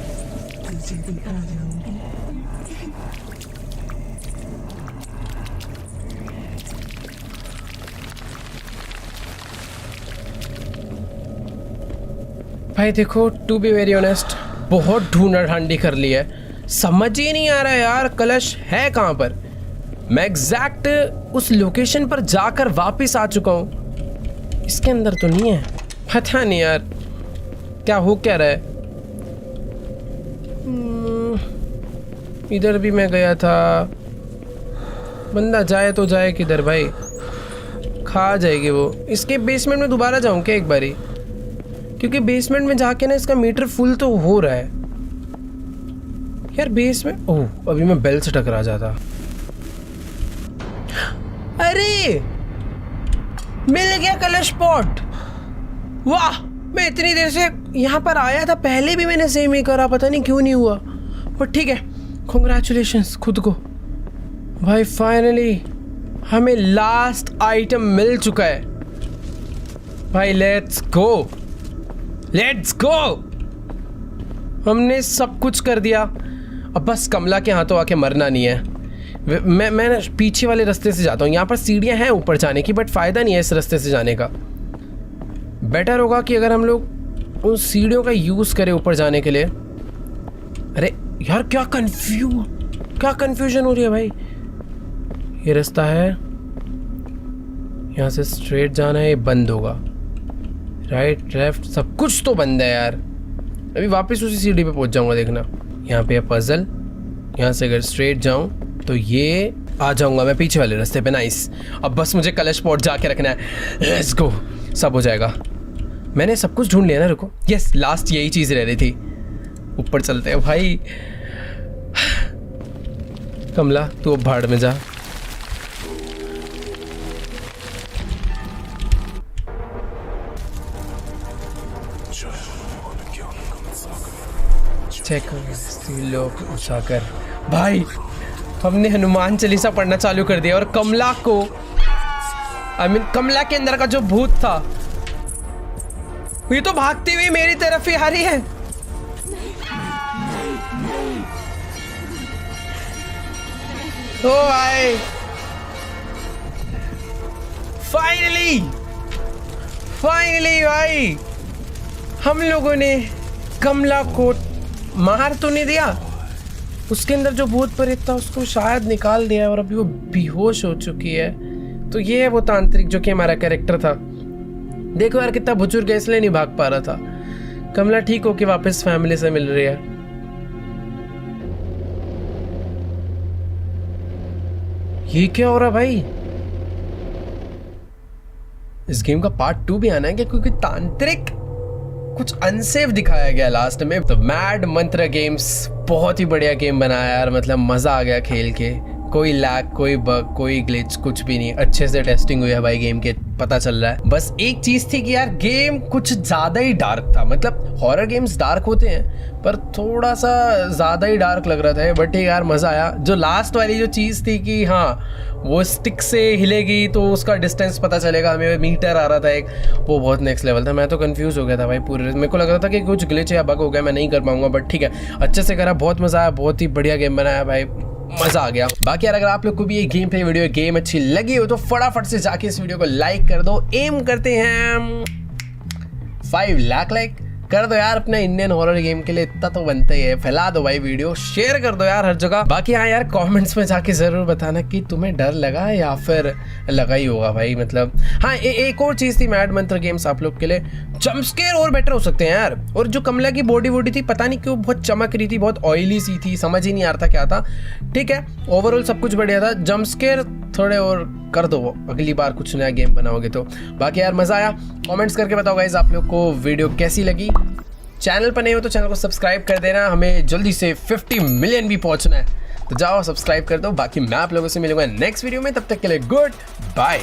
भाई देखो टू बी वेरी ऑनेस्ट, बहुत ढूंढा ढांडी कर ली है, समझ ही नहीं आ रहा है यार कलश है कहाँ पर। मैं एग्जैक्ट उस लोकेशन पर जाकर वापस आ चुका हूँ, इसके अंदर तो नहीं है। पता नहीं यार क्या हो क्या रहा है। इधर भी मैं गया था। बंदा जाए तो जाए किधर भाई, खा जाएगी वो। इसके बेसमेंट में दोबारा जाऊँ क्या एक बारी? क्योंकि बेसमेंट में जाके ना इसका मीटर फुल तो हो रहा है यार। बेसमेंट, ओह अभी मैं बेल से टकरा जाता। अरे मिल गया कलश पॉट। वाह, मैं इतनी देर से यहाँ पर आया था, पहले भी मैंने सेम ही करा, पता नहीं क्यों नहीं हुआ। पर ठीक है, कांग्रेचुलेशंस खुद को भाई। फाइनली हमें लास्ट आइटम मिल चुका है भाई। Let's go, let's go. हमने सब कुछ कर दिया, अब बस कमला के हाथों आके मरना नहीं है। मैं पीछे वाले रास्ते से जाता हूँ। यहाँ पर सीढ़ियाँ हैं ऊपर जाने की, बट फ़ायदा नहीं है इस रास्ते से जाने का। बेटर होगा कि अगर हम लोग उन सीढ़ियों का यूज़ करें ऊपर जाने के लिए। अरे यार क्या कन्फ्यूजन हो रही है भाई। ये रास्ता है, यहाँ से स्ट्रेट जाना है, ये बंद होगा। राइट लेफ्ट सब कुछ तो बंद है यार। अभी वापस उसी सीढ़ी पे पहुंच जाऊंगा, देखना। यहाँ पे है पजल, यहाँ से अगर स्ट्रेट जाऊं तो ये आ जाऊंगा मैं पीछे वाले रास्ते पे। नाइस। अब बस मुझे कलश पॉट जाके रखना है। लेट्स गो, सब हो जाएगा। मैंने सब कुछ ढूंढ लिया ना, रुको। यस, लास्ट यही चीज़ रह रही थी। ऊपर चलते हैं भाई। कमला तू अब भाड़ में जा। चेक लोग उठाकर भाई, हमने हनुमान चालीसा पढ़ना चालू कर दिया और कमला को कमला के अंदर का जो भूत था ये तो भागती हुई मेरी तरफ ही आ रही है। ओ भाई, फाइनली भाई हम लोगों ने कमला को मार तो नहीं दिया, उसके अंदर जो भूत प्रेत था उसको शायद निकाल दिया और अभी वो बेहोश हो चुकी है। तो ये है वो तांत्रिक जो कि हमारा कैरेक्टर था। देखो यार कितना बुजुर्ग है, इसलिए नहीं भाग पा रहा था। कमला ठीक होके वापस फैमिली से मिल रही है। ये क्या हो रहा भाई? इस गेम का पार्ट 2 भी आना है क्या? क्योंकि तांत्रिक कुछ अनसेफ दिखाया गया लास्ट में। तो मैड मंत्र गेम्स बहुत ही बढ़िया गेम बनाया यार, मतलब मजा आ गया खेल के। कोई लैग, कोई बग, कोई ग्लिच, कुछ भी नहीं। अच्छे से टेस्टिंग हुई है भाई गेम के, पता चल रहा है। बस एक चीज थी कि यार गेम कुछ ज्यादा ही डार्क था। मतलब हॉरर गेम्स डार्क होते हैं पर थोड़ा सा ज्यादा ही डार्क लग रहा था। बट यार मजा आया। जो लास्ट वाली जो चीज थी कि हाँ वो स्टिक से हिलेगी तो उसका डिस्टेंस पता चलेगा, हमें मीटर आ रहा था एक, वो बहुत नेक्स्ट लेवल था। मैं तो कंफ्यूज हो गया था भाई पूरे। मेरे को लग रहा था कि कुछ ग्लिच या बग हो गया, मैं नहीं कर पाऊंगा। बट ठीक है, अच्छे से करा, बहुत मजा आया, बहुत ही बढ़िया गेम बनाया भाई, मजा आ गया। बाकी यार अगर आप लोग को भी ये गेम प्ले वीडियो गेम अच्छी लगी हो तो फटाफट से जाके इस वीडियो को लाइक कर दो। एम करते हैं 5 लाख लाइक कर दो यार अपने इंडियन हॉरर गेम के लिए, इतना तो बनता ही है। फैला दो भाई वीडियो, शेयर कर दो यार हर जगह। बाकी हाँ यार कमेंट्स में जाके जरूर बताना कि तुम्हें डर लगा या फिर लगा ही होगा भाई। मतलब हाँ एक और चीज थी मैड मंत्र गेम्स आप लोग के लिए, जंप स्केयर और बेटर हो सकते हैं यार। और जो कमला की बॉडी वॉडी थी पता नहीं क्यों बहुत चमक रही थी, बहुत ऑयली सी थी, समझ ही नहीं आ रहा था क्या था। ठीक है, ओवरऑल सब कुछ बढ़िया था। जंप स्केयर थोड़े और कर दो अगली बार कुछ नया गेम बनाओगे तो। बाकी यार मजा आया। कमेंट्स करके बताओ गाइस आप लोग को वीडियो कैसी लगी। चैनल पर नहीं हो तो चैनल को सब्सक्राइब कर देना, हमें जल्दी से 50 मिलियन भी पहुंचना है। तो जाओ सब्सक्राइब कर दो। बाकी मैं आप लोगों से मिलूंगा नेक्स्ट वीडियो में, तब तक के लिए गुड बाय।